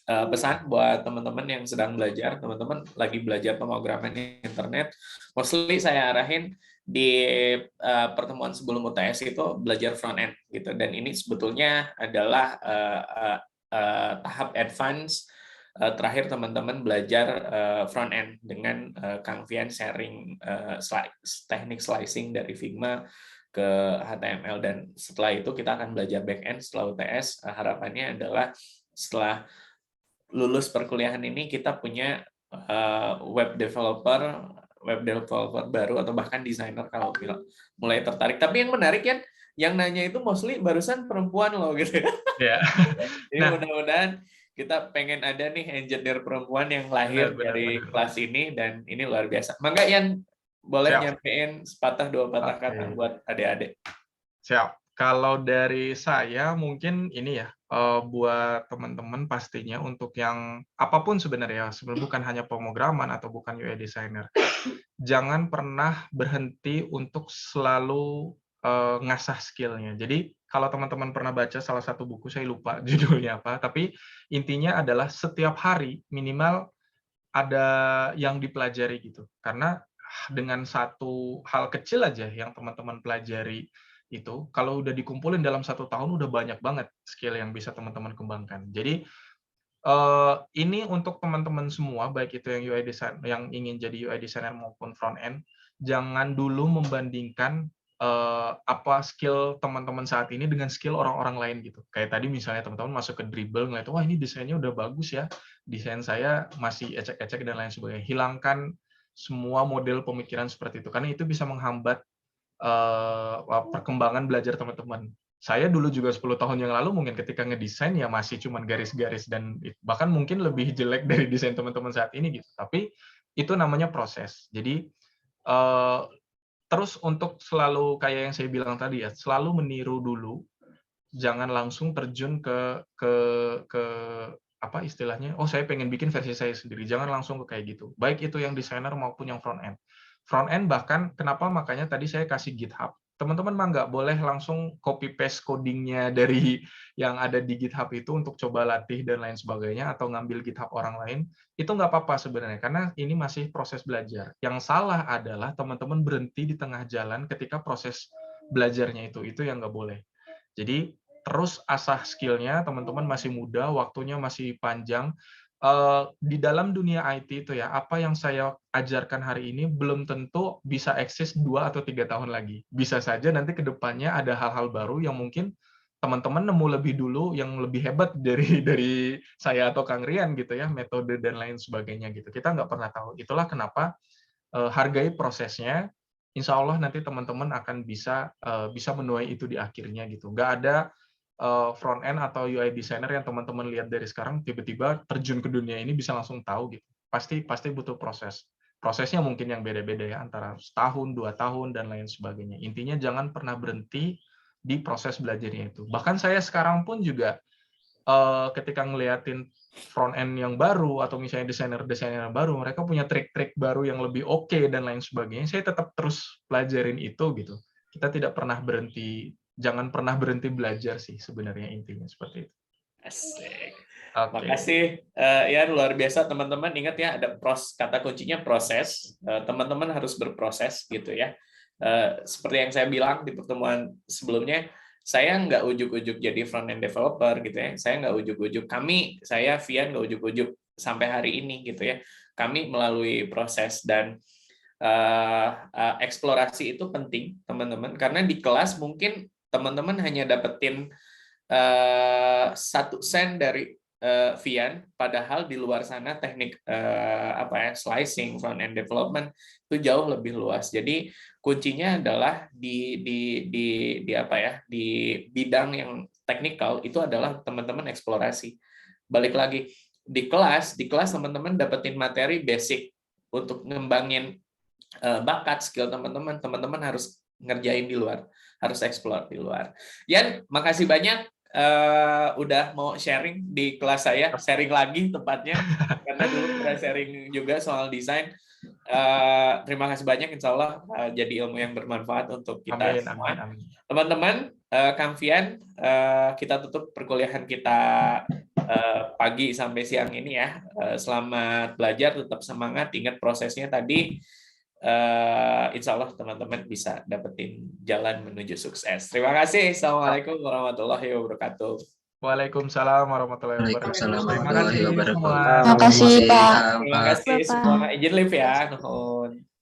pesan buat teman-teman yang sedang belajar, teman-teman lagi belajar pemrograman internet. Mostly saya arahin di pertemuan sebelum UTS itu belajar front end gitu, dan ini sebetulnya adalah tahap advance terakhir teman-teman belajar front end dengan Kang Vian sharing teknik slicing dari Figma ke HTML, dan setelah itu kita akan belajar back end setelah UTS. Harapannya adalah setelah lulus perkuliahan ini kita punya web developer baru, atau bahkan desainer kalau mulai tertarik. Tapi yang menarik kan, yang nanya itu mostly barusan perempuan loh gitu.
Ya.
Jadi mudah-mudahan kita pengen ada nih engineer perempuan yang lahir dari kelas ini, dan ini luar biasa. Mangga yang boleh nyampein sepatah dua patah kata buat adik-adik.
Siap. Kalau dari saya mungkin ini ya, buat teman-teman pastinya untuk yang apapun sebenarnya, bukan hanya pemrograman atau bukan UI designer, jangan pernah berhenti untuk selalu ngasah skill-nya. Jadi kalau teman-teman pernah baca salah satu buku, saya lupa judulnya apa, tapi intinya adalah setiap hari minimal ada yang dipelajari gitu. Karena dengan satu hal kecil aja yang teman-teman pelajari itu, kalau udah dikumpulin dalam 1 tahun udah banyak banget skill yang bisa teman-teman kembangkan. Jadi ini untuk teman-teman semua, baik itu yang UI design, yang ingin jadi UI designer maupun front end, jangan dulu membandingkan apa skill teman-teman saat ini dengan skill orang-orang lain gitu. Kayak tadi misalnya teman-teman masuk ke Dribbble, ngeliat, wah ini desainnya udah bagus ya, desain saya masih ecek-ecek dan lain sebagainya. Hilangkan semua model pemikiran seperti itu, karena itu bisa menghambat perkembangan belajar teman-teman. Saya dulu juga 10 tahun yang lalu mungkin ketika ngedesain ya masih cuman garis-garis, dan bahkan mungkin lebih jelek dari desain teman-teman saat ini gitu. Tapi itu namanya proses. Jadi terus untuk selalu kayak yang saya bilang tadi ya, selalu meniru dulu, jangan langsung terjun ke apa istilahnya, oh saya pengen bikin versi saya sendiri, jangan langsung ke kayak gitu. Baik itu yang desainer maupun yang front end. Front end bahkan kenapa makanya tadi saya kasih GitHub. Teman-teman mah nggak boleh langsung copy paste codingnya dari yang ada di GitHub itu untuk coba latih dan lain sebagainya, atau ngambil GitHub orang lain. Itu nggak apa-apa sebenarnya, karena ini masih proses belajar. Yang salah adalah teman-teman berhenti di tengah jalan ketika proses belajarnya itu yang nggak boleh. Jadi terus asah skillnya, teman-teman masih muda, waktunya masih panjang. Di dalam dunia IT itu ya, apa yang saya ajarkan hari ini belum tentu bisa eksis 2 atau 3 tahun lagi. Bisa saja nanti ke depannya ada hal-hal baru yang mungkin teman-teman nemu lebih dulu yang lebih hebat dari saya atau Kang Rian gitu ya, metode dan lain sebagainya gitu. Kita nggak pernah tahu. Itulah kenapa hargai prosesnya. Insya Allah nanti teman-teman akan bisa menuai itu di akhirnya gitu. Nggak ada front end atau UI designer yang teman-teman lihat dari sekarang tiba-tiba terjun ke dunia ini bisa langsung tahu gitu. Pasti butuh proses. Prosesnya mungkin yang beda-beda ya, antara setahun, 2 tahun dan lain sebagainya. Intinya jangan pernah berhenti di proses belajarnya itu. Bahkan saya sekarang pun juga ketika ngeliatin front end yang baru atau misalnya desainer-desainer yang baru, mereka punya trik-trik baru yang lebih oke dan lain sebagainya. Saya tetap terus pelajarin itu gitu. Kita tidak pernah berhenti, jangan pernah berhenti belajar sih sebenarnya intinya seperti itu.
Asik.
Oke.
Makasih ya, luar biasa teman-teman. Ingat ya, ada kata kuncinya proses. Teman-teman harus berproses gitu ya. Seperti yang saya bilang di pertemuan sebelumnya, saya nggak ujuk-ujuk jadi front end developer gitu ya. Saya nggak ujuk-ujuk. Saya Vian nggak ujuk-ujuk sampai hari ini gitu ya. Kami melalui proses dan eksplorasi itu penting teman-teman, karena di kelas mungkin teman-teman hanya dapetin 1 sen dari Vian, padahal di luar sana teknik slicing, front end development itu jauh lebih luas. Jadi kuncinya adalah di bidang yang teknikal itu adalah teman-teman eksplorasi. Balik lagi di kelas teman-teman dapetin materi basic untuk ngembangin bakat, skill teman-teman harus ngerjain di luar, harus explore di luar. Yan, makasih banyak udah mau sharing di kelas saya, sharing lagi tepatnya, karena dulu pernah sharing juga soal desain. Terima kasih banyak, insya Allah jadi ilmu yang bermanfaat untuk kita semua. Teman-teman, Kang Vian, kita tutup perkuliahan kita pagi sampai siang ini ya. Selamat belajar, tetap semangat, ingat prosesnya tadi. Insya Allah teman-teman bisa dapetin jalan menuju sukses. Terima kasih. Assalamualaikum warahmatullahi wabarakatuh.
Waalaikumsalam warahmatullahi wabarakatuh.
Waalaikumsalam warahmatullahi wabarakatuh.
Terima kasih, Pak.
Terima kasih semua. Izin live ya. Nuhun.